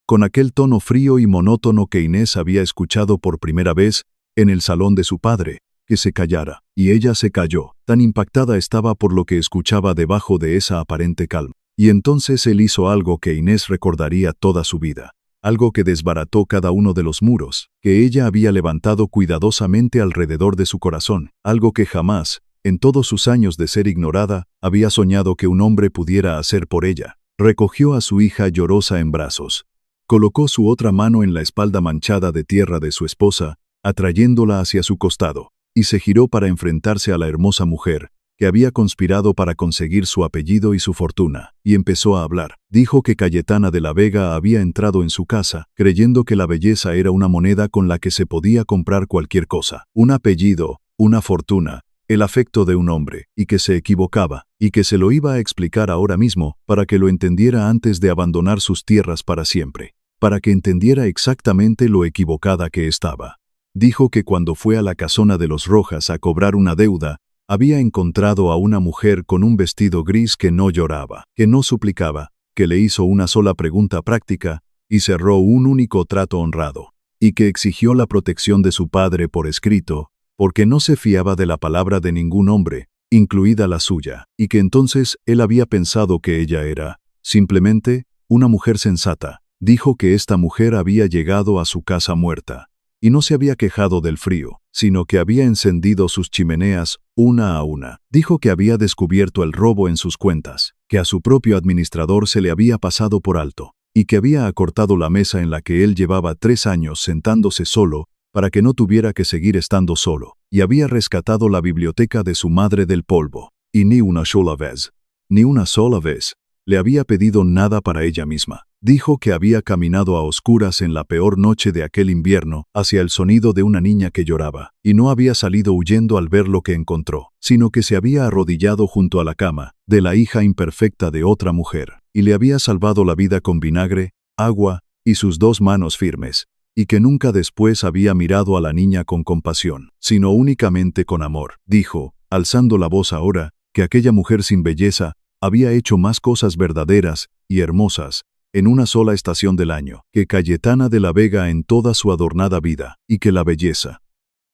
con aquel tono frío y monótono que Inés había escuchado por primera vez en el salón de su padre, que se callara, y ella se calló, tan impactada estaba por lo que escuchaba debajo de esa aparente calma. Y entonces él hizo algo que Inés recordaría toda su vida, algo que desbarató cada uno de los muros, que ella había levantado cuidadosamente alrededor de su corazón, algo que jamás, en todos sus años de ser ignorada, había soñado que un hombre pudiera hacer por ella. Recogió a su hija llorosa en brazos, colocó su otra mano en la espalda manchada de tierra de su esposa, atrayéndola hacia su costado, y se giró para enfrentarse a la hermosa mujer, que había conspirado para conseguir su apellido y su fortuna, y empezó a hablar. Dijo que Cayetana de la Vega había entrado en su casa, creyendo que la belleza era una moneda con la que se podía comprar cualquier cosa, un apellido, una fortuna, el afecto de un hombre, y que se equivocaba, y que se lo iba a explicar ahora mismo, para que lo entendiera antes de abandonar sus tierras para siempre, para que entendiera exactamente lo equivocada que estaba. Dijo que cuando fue a la casona de los Rojas a cobrar una deuda, había encontrado a una mujer con un vestido gris que no lloraba, que no suplicaba, que le hizo una sola pregunta práctica y cerró un único trato honrado, y que exigió la protección de su padre por escrito, porque no se fiaba de la palabra de ningún hombre, incluida la suya, y que entonces él había pensado que ella era, simplemente, una mujer sensata. Dijo que esta mujer había llegado a su casa muerta, y no se había quejado del frío, sino que había encendido sus chimeneas una a una. Dijo que había descubierto el robo en sus cuentas, que a su propio administrador se le había pasado por alto, y que había acortado la mesa en la que él llevaba 3 años sentándose solo, para que no tuviera que seguir estando solo, y había rescatado la biblioteca de su madre del polvo, y ni una sola vez, le había pedido nada para ella misma. Dijo que había caminado a oscuras en la peor noche de aquel invierno hacia el sonido de una niña que lloraba, y no había salido huyendo al ver lo que encontró, sino que se había arrodillado junto a la cama de la hija imperfecta de otra mujer, y le había salvado la vida con vinagre, agua y sus 2 manos firmes, y que nunca después había mirado a la niña con compasión, sino únicamente con amor. Dijo, alzando la voz ahora, que aquella mujer sin belleza había hecho más cosas verdaderas y hermosas en una sola estación del año que Cayetana de la Vega en toda su adornada vida, y que la belleza,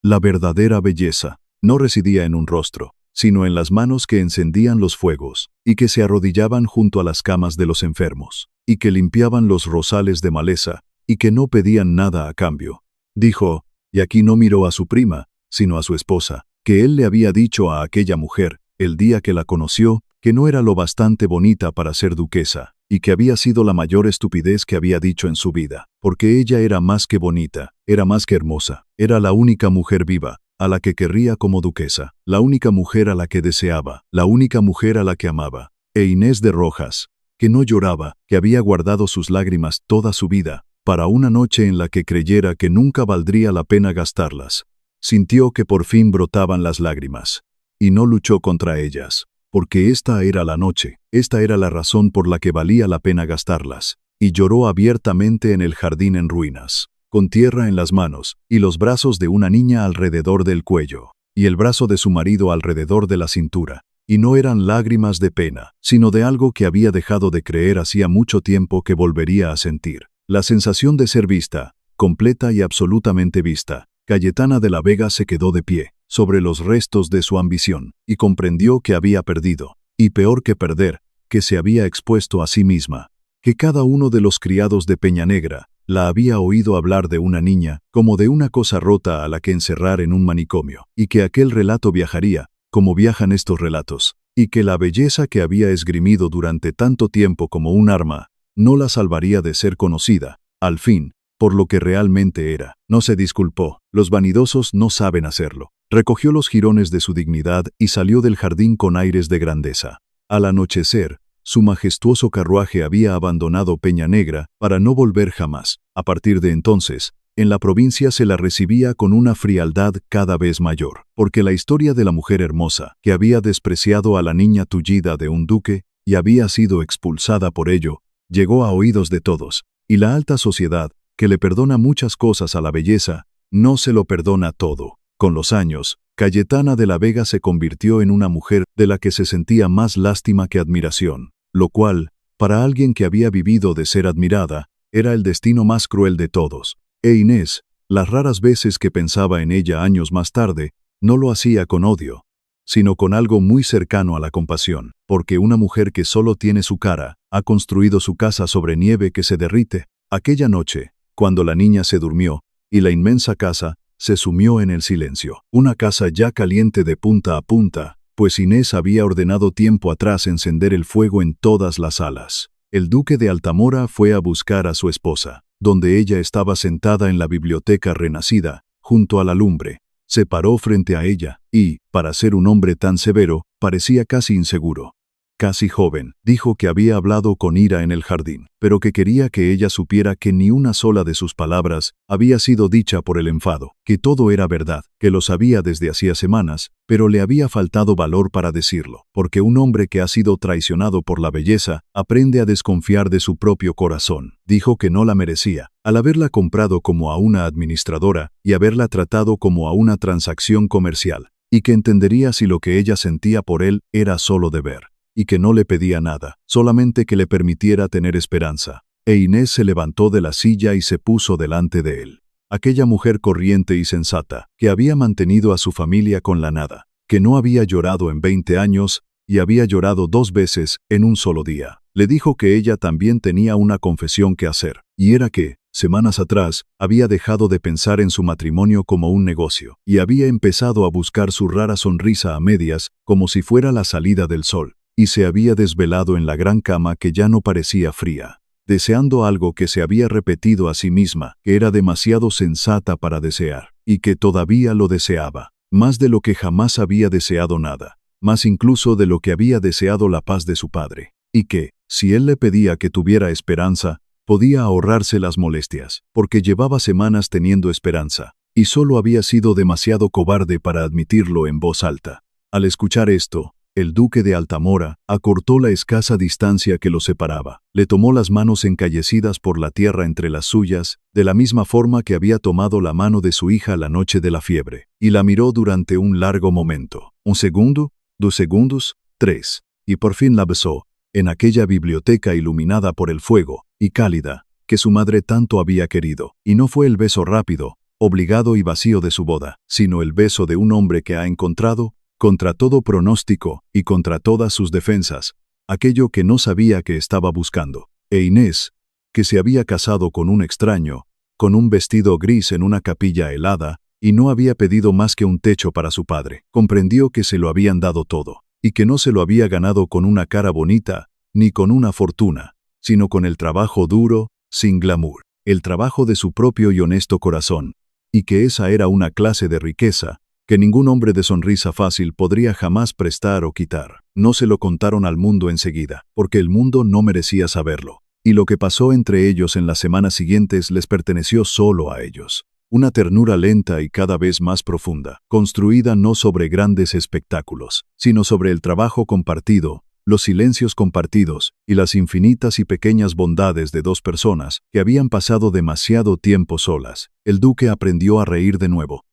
la verdadera belleza, no residía en un rostro, sino en las manos que encendían los fuegos, y que se arrodillaban junto a las camas de los enfermos, y que limpiaban los rosales de maleza, y que no pedían nada a cambio. Dijo, y aquí no miró a su prima, sino a su esposa, que él le había dicho a aquella mujer, el día que la conoció, que no era lo bastante bonita para ser duquesa, y que había sido la mayor estupidez que había dicho en su vida, porque ella era más que bonita, era más que hermosa, era la única mujer viva, a la que querría como duquesa, la única mujer a la que deseaba, la única mujer a la que amaba. E Inés de Rojas, que no lloraba, que había guardado sus lágrimas toda su vida, para una noche en la que creyera que nunca valdría la pena gastarlas. Sintió que por fin brotaban las lágrimas, y no luchó contra ellas, porque esta era la noche, esta era la razón por la que valía la pena gastarlas, y lloró abiertamente en el jardín en ruinas, con tierra en las manos, y los brazos de una niña alrededor del cuello, y el brazo de su marido alrededor de la cintura. Y no eran lágrimas de pena, sino de algo que había dejado de creer hacía mucho tiempo que volvería a sentir. La sensación de ser vista, completa y absolutamente vista. Cayetana de la Vega se quedó de pie, sobre los restos de su ambición, y comprendió que había perdido, y peor que perder, que se había expuesto a sí misma, que cada uno de los criados de Peñanegra la había oído hablar de una niña como de una cosa rota a la que encerrar en un manicomio, y que aquel relato viajaría, como viajan estos relatos, y que la belleza que había esgrimido durante tanto tiempo como un arma, no la salvaría de ser conocida, al fin, por lo que realmente era. No se disculpó, los vanidosos no saben hacerlo. Recogió los jirones de su dignidad y salió del jardín con aires de grandeza. Al anochecer, su majestuoso carruaje había abandonado Peñanegra para no volver jamás. A partir de entonces, en la provincia se la recibía con una frialdad cada vez mayor, porque la historia de la mujer hermosa, que había despreciado a la niña tullida de un duque y había sido expulsada por ello, llegó a oídos de todos, y la alta sociedad, que le perdona muchas cosas a la belleza, no se lo perdona todo. Con los años, Cayetana de la Vega se convirtió en una mujer de la que se sentía más lástima que admiración, lo cual, para alguien que había vivido de ser admirada, era el destino más cruel de todos. E Inés, las raras veces que pensaba en ella años más tarde, no lo hacía con odio, sino con algo muy cercano a la compasión, porque una mujer que solo tiene su cara, ha construido su casa sobre nieve que se derrite. Aquella noche, cuando la niña se durmió, y la inmensa casa se sumió en el silencio, una casa ya caliente de punta a punta, pues Inés había ordenado tiempo atrás encender el fuego en todas las salas. El duque de Altamora fue a buscar a su esposa, donde ella estaba sentada en la biblioteca renacida, junto a la lumbre. Se paró frente a ella, y, para ser un hombre tan severo, parecía casi inseguro. Casi joven, dijo que había hablado con ira en el jardín, pero que quería que ella supiera que ni una sola de sus palabras había sido dicha por el enfado, que todo era verdad, que lo sabía desde hacía semanas, pero le había faltado valor para decirlo, porque un hombre que ha sido traicionado por la belleza aprende a desconfiar de su propio corazón. Dijo que no la merecía, al haberla comprado como a una administradora y haberla tratado como a una transacción comercial, y que entendería si lo que ella sentía por él era solo deber, y que no le pedía nada, solamente que le permitiera tener esperanza. E Inés se levantó de la silla y se puso delante de él. Aquella mujer corriente y sensata, que había mantenido a su familia con la nada, que no había llorado en 20 años, y había llorado 2 veces en un solo día. Le dijo que ella también tenía una confesión que hacer, y era que, semanas atrás, había dejado de pensar en su matrimonio como un negocio, y había empezado a buscar su rara sonrisa a medias, como si fuera la salida del sol, y se había desvelado en la gran cama que ya no parecía fría, deseando algo que se había repetido a sí misma, que era demasiado sensata para desear, y que todavía lo deseaba, más de lo que jamás había deseado nada, más incluso de lo que había deseado la paz de su padre, y que, si él le pedía que tuviera esperanza, podía ahorrarse las molestias, porque llevaba semanas teniendo esperanza, y solo había sido demasiado cobarde para admitirlo en voz alta. Al escuchar esto, el duque de Altamora acortó la escasa distancia que los separaba, le tomó las manos encallecidas por la tierra entre las suyas, de la misma forma que había tomado la mano de su hija la noche de la fiebre, y la miró durante un largo momento, 1 segundo, 2 segundos, 3, y por fin la besó, en aquella biblioteca iluminada por el fuego, y cálida, que su madre tanto había querido, y no fue el beso rápido, obligado y vacío de su boda, sino el beso de un hombre que ha encontrado, contra todo pronóstico y contra todas sus defensas, aquello que no sabía que estaba buscando. E Inés, que se había casado con un extraño, con un vestido gris en una capilla helada, y no había pedido más que un techo para su padre, comprendió que se lo habían dado todo, y que no se lo había ganado con una cara bonita, ni con una fortuna, sino con el trabajo duro, sin glamour, el trabajo de su propio y honesto corazón, y que esa era una clase de riqueza que ningún hombre de sonrisa fácil podría jamás prestar o quitar. No se lo contaron al mundo enseguida, porque el mundo no merecía saberlo. Y lo que pasó entre ellos en las semanas siguientes les perteneció solo a ellos. Una ternura lenta y cada vez más profunda, construida no sobre grandes espectáculos, sino sobre el trabajo compartido, los silencios compartidos y las infinitas y pequeñas bondades de dos personas que habían pasado demasiado tiempo solas. El duque aprendió a reír de nuevo.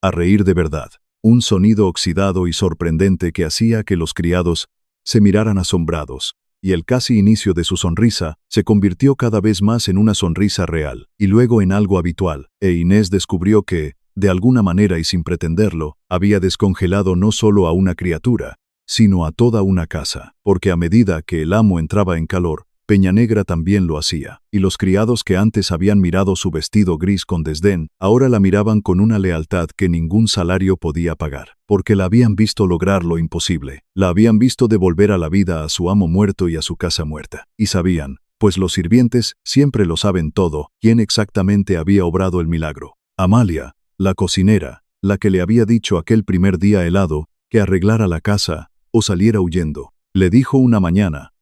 A reír de verdad. Un sonido oxidado y sorprendente que hacía que los criados se miraran asombrados, y el casi inicio de su sonrisa se convirtió cada vez más en una sonrisa real, y luego en algo habitual, e Inés descubrió que, de alguna manera y sin pretenderlo, había descongelado no solo a una criatura, sino a toda una casa, porque a medida que el amo entraba en calor, Peñanegra también lo hacía, y los criados que antes habían mirado su vestido gris con desdén, ahora la miraban con una lealtad que ningún salario podía pagar, porque la habían visto lograr lo imposible, la habían visto devolver a la vida a su amo muerto y a su casa muerta, y sabían, pues los sirvientes siempre lo saben todo, quién exactamente había obrado el milagro. Amalia, la cocinera, la que le había dicho aquel primer día helado, que arreglara la casa, o saliera huyendo, le dijo una mañana,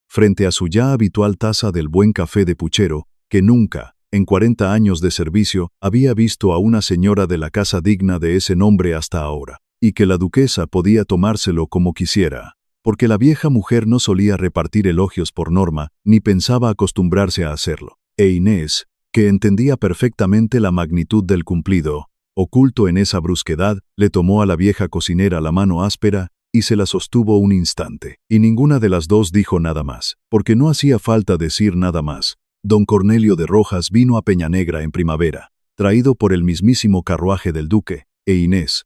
frente a su ya habitual taza del buen café de puchero, que nunca, en 40 años de servicio, había visto a una señora de la casa digna de ese nombre hasta ahora, y que la duquesa podía tomárselo como quisiera, porque la vieja mujer no solía repartir elogios por norma, ni pensaba acostumbrarse a hacerlo. E Inés, que entendía perfectamente la magnitud del cumplido, oculto en esa brusquedad, le tomó a la vieja cocinera la mano áspera, y se la sostuvo un instante, y ninguna de las dos dijo nada más, porque no hacía falta decir nada más. Don Cornelio de Rojas vino a Peñanegra en primavera, traído por el mismísimo carruaje del duque, e Inés,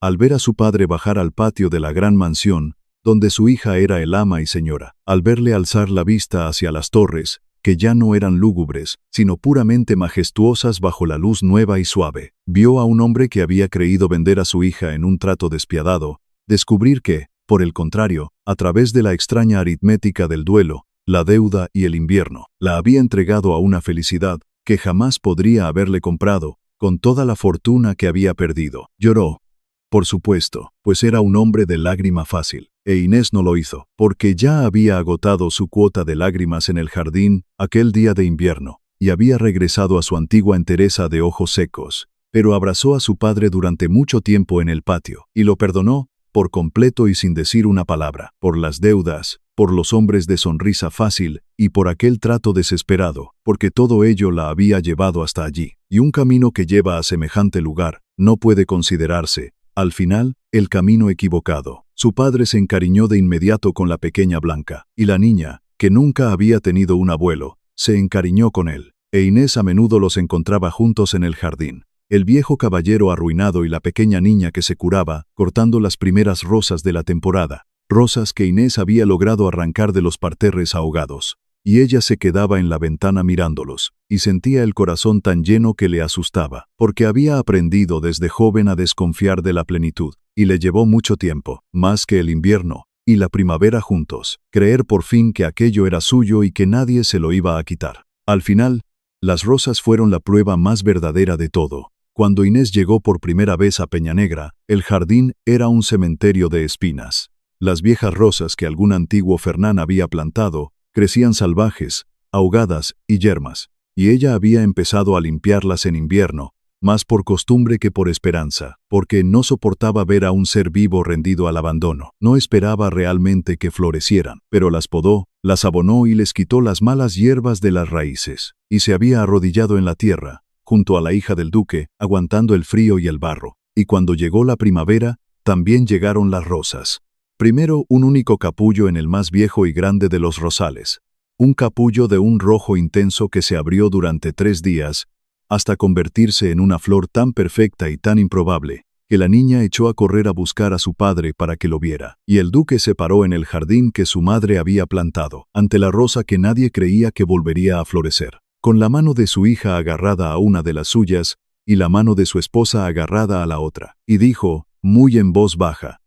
al ver a su padre bajar al patio de la gran mansión, donde su hija era el ama y señora, al verle alzar la vista hacia las torres, que ya no eran lúgubres, sino puramente majestuosas bajo la luz nueva y suave, vio a un hombre que había creído vender a su hija en un trato despiadado, descubrir que, por el contrario, a través de la extraña aritmética del duelo, la deuda y el invierno, la había entregado a una felicidad que jamás podría haberle comprado, con toda la fortuna que había perdido. Lloró, por supuesto, pues era un hombre de lágrima fácil, e Inés no lo hizo, porque ya había agotado su cuota de lágrimas en el jardín aquel día de invierno, y había regresado a su antigua entereza de ojos secos, pero abrazó a su padre durante mucho tiempo en el patio, y lo perdonó, por completo y sin decir una palabra, por las deudas, por los hombres de sonrisa fácil y por aquel trato desesperado, porque todo ello la había llevado hasta allí, y un camino que lleva a semejante lugar no puede considerarse, al final, el camino equivocado. Su padre se encariñó de inmediato con la pequeña Blanca, y la niña, que nunca había tenido un abuelo, se encariñó con él, e Inés a menudo los encontraba juntos en el jardín. El viejo caballero arruinado y la pequeña niña que se curaba, cortando las primeras rosas de la temporada, rosas que Inés había logrado arrancar de los parterres ahogados, y ella se quedaba en la ventana mirándolos, y sentía el corazón tan lleno que le asustaba, porque había aprendido desde joven a desconfiar de la plenitud, y le llevó mucho tiempo, más que el invierno y la primavera juntos, creer por fin que aquello era suyo y que nadie se lo iba a quitar. Al final, las rosas fueron la prueba más verdadera de todo. Cuando Inés llegó por primera vez a Peñanegra, el jardín era un cementerio de espinas. Las viejas rosas que algún antiguo Fernán había plantado, crecían salvajes, ahogadas y yermas, y ella había empezado a limpiarlas en invierno, más por costumbre que por esperanza, porque no soportaba ver a un ser vivo rendido al abandono. No esperaba realmente que florecieran, pero las podó, las abonó y les quitó las malas hierbas de las raíces, y se había arrodillado en la tierra, junto a la hija del duque, aguantando el frío y el barro, y cuando llegó la primavera, también llegaron las rosas. Primero un único capullo en el más viejo y grande de los rosales, un capullo de un rojo intenso que se abrió durante 3 días, hasta convertirse en una flor tan perfecta y tan improbable, que la niña echó a correr a buscar a su padre para que lo viera, y el duque se paró en el jardín que su madre había plantado, ante la rosa que nadie creía que volvería a florecer, con la mano de su hija agarrada a una de las suyas, y la mano de su esposa agarrada a la otra, y dijo, muy en voz baja,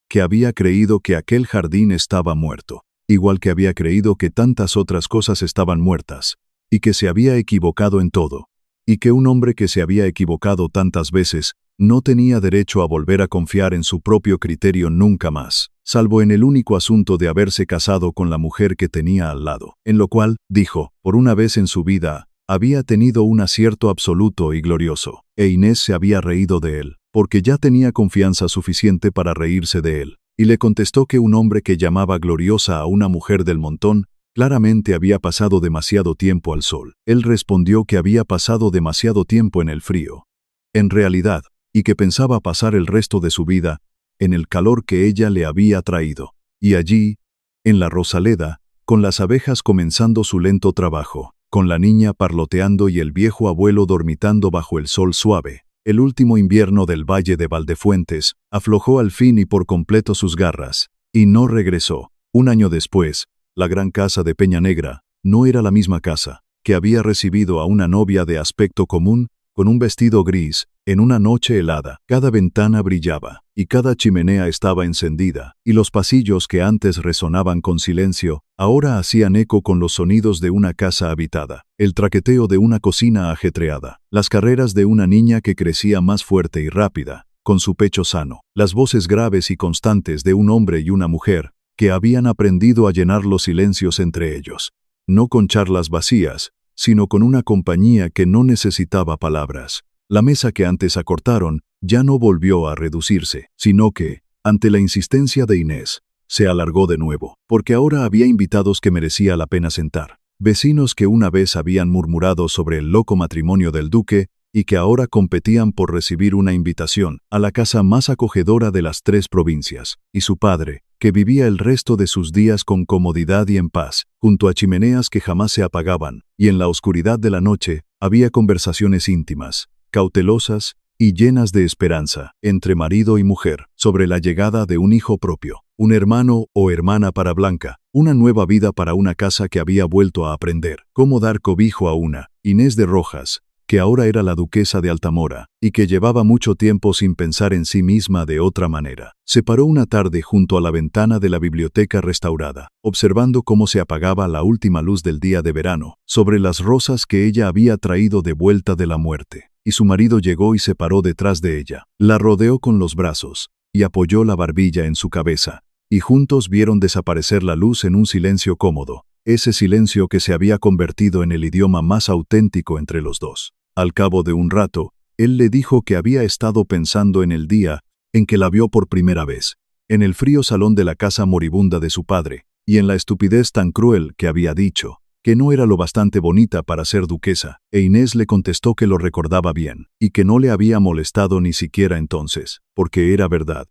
que había creído que aquel jardín estaba muerto, igual que había creído que tantas otras cosas estaban muertas, y que se había equivocado en todo, y que un hombre que se había equivocado tantas veces No tenía derecho a volver a confiar en su propio criterio nunca más, salvo en el único asunto de haberse casado con la mujer que tenía al lado, en lo cual, dijo, por una vez en su vida, había tenido un acierto absoluto y glorioso, e Inés se había reído de él, porque ya tenía confianza suficiente para reírse de él, y le contestó que un hombre que llamaba gloriosa a una mujer del montón, claramente había pasado demasiado tiempo al sol. Él respondió que había pasado demasiado tiempo en el frío. En realidad, y que pensaba pasar el resto de su vida en el calor que ella le había traído. Y allí, en la Rosaleda, con las abejas comenzando su lento trabajo, con la niña parloteando y el viejo abuelo dormitando bajo el sol suave, el último invierno del valle de Valdefuentes aflojó al fin y por completo sus garras, y no regresó. Un año después, la gran casa de Peña Negra no era la misma casa, que había recibido a una novia de aspecto común, con un vestido gris, en una noche helada. Cada ventana brillaba, y cada chimenea estaba encendida, y los pasillos que antes resonaban con silencio, ahora hacían eco con los sonidos de una casa habitada, el traqueteo de una cocina ajetreada, las carreras de una niña que crecía más fuerte y rápida, con su pecho sano, las voces graves y constantes de un hombre y una mujer, que habían aprendido a llenar los silencios entre ellos, no con charlas vacías, sino con una compañía que no necesitaba palabras. La mesa que antes acortaron ya no volvió a reducirse, sino que, ante la insistencia de Inés, se alargó de nuevo, porque ahora había invitados que merecía la pena sentar. Vecinos que una vez habían murmurado sobre el loco matrimonio del duque y que ahora competían por recibir una invitación a la casa más acogedora de las 3 provincias, y su padre, que vivía el resto de sus días con comodidad y en paz, junto a chimeneas que jamás se apagaban, y en la oscuridad de la noche había conversaciones íntimas, cautelosas y llenas de esperanza, entre marido y mujer, sobre la llegada de un hijo propio, un hermano o hermana para Blanca, una nueva vida para una casa que había vuelto a aprender, cómo dar cobijo a una Inés de Rojas, que ahora era la duquesa de Altamora, y que llevaba mucho tiempo sin pensar en sí misma de otra manera. Se paró una tarde junto a la ventana de la biblioteca restaurada, observando cómo se apagaba la última luz del día de verano, sobre las rosas que ella había traído de vuelta de la muerte, y su marido llegó y se paró detrás de ella. La rodeó con los brazos, y apoyó la barbilla en su cabeza, y juntos vieron desaparecer la luz en un silencio cómodo, ese silencio que se había convertido en el idioma más auténtico entre los dos. Al cabo de un rato, él le dijo que había estado pensando en el día en que la vio por primera vez, en el frío salón de la casa moribunda de su padre, y en la estupidez tan cruel que había dicho, que no era lo bastante bonita para ser duquesa, e Inés le contestó que lo recordaba bien, y que no le había molestado ni siquiera entonces, porque era verdad.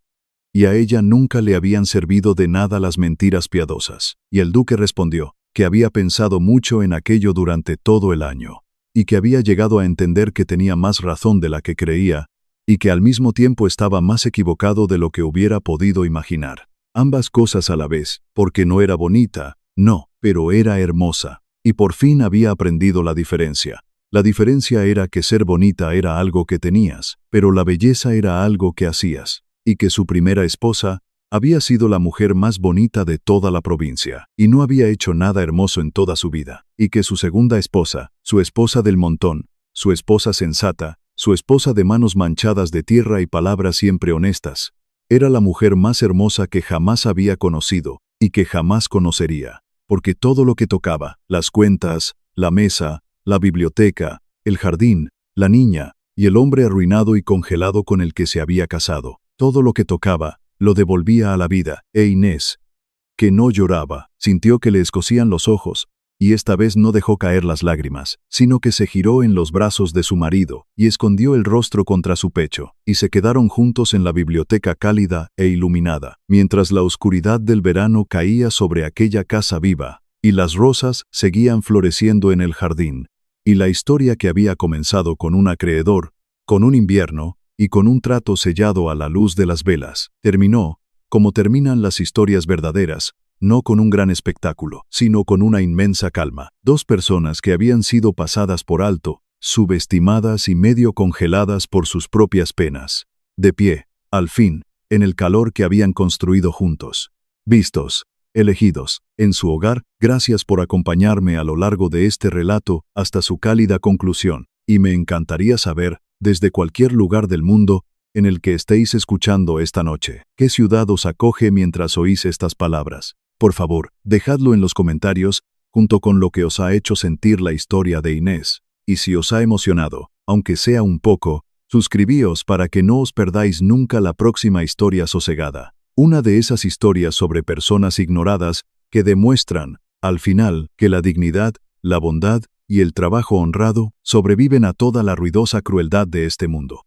Y a ella nunca le habían servido de nada las mentiras piadosas, y el duque respondió que había pensado mucho en aquello durante todo el año, y que había llegado a entender que tenía más razón de la que creía, y que al mismo tiempo estaba más equivocado de lo que hubiera podido imaginar. Ambas cosas a la vez, porque no era bonita, no, pero era hermosa, y por fin había aprendido la diferencia. La diferencia era que ser bonita era algo que tenías, pero la belleza era algo que hacías, y que su primera esposa había sido la mujer más bonita de toda la provincia, y no había hecho nada hermoso en toda su vida, y que su segunda esposa, su esposa del montón, su esposa sensata, su esposa de manos manchadas de tierra y palabras siempre honestas, era la mujer más hermosa que jamás había conocido, y que jamás conocería, porque todo lo que tocaba, las cuentas, la mesa, la biblioteca, el jardín, la niña, y el hombre arruinado y congelado con el que se había casado, todo lo que tocaba, lo devolvía a la vida, e Inés, que no lloraba, sintió que le escocían los ojos, y esta vez no dejó caer las lágrimas, sino que se giró en los brazos de su marido, y escondió el rostro contra su pecho, y se quedaron juntos en la biblioteca cálida e iluminada, mientras la oscuridad del verano caía sobre aquella casa viva, y las rosas seguían floreciendo en el jardín, y la historia que había comenzado con un acreedor, con un invierno, y con un trato sellado a la luz de las velas, terminó, como terminan las historias verdaderas, no con un gran espectáculo, sino con una inmensa calma. 2 personas que habían sido pasadas por alto, subestimadas y medio congeladas por sus propias penas, de pie, al fin, en el calor que habían construido juntos. Vistos, elegidos, en su hogar, gracias por acompañarme a lo largo de este relato hasta su cálida conclusión, y me encantaría saber, desde cualquier lugar del mundo, en el que estéis escuchando esta noche. ¿Qué ciudad os acoge mientras oís estas palabras? Por favor, dejadlo en los comentarios, junto con lo que os ha hecho sentir la historia de Inés. Y si os ha emocionado, aunque sea un poco, suscribíos para que no os perdáis nunca la próxima historia sosegada. Una de esas historias sobre personas ignoradas que demuestran, al final, que la dignidad, la bondad y el trabajo honrado sobreviven a toda la ruidosa crueldad de este mundo.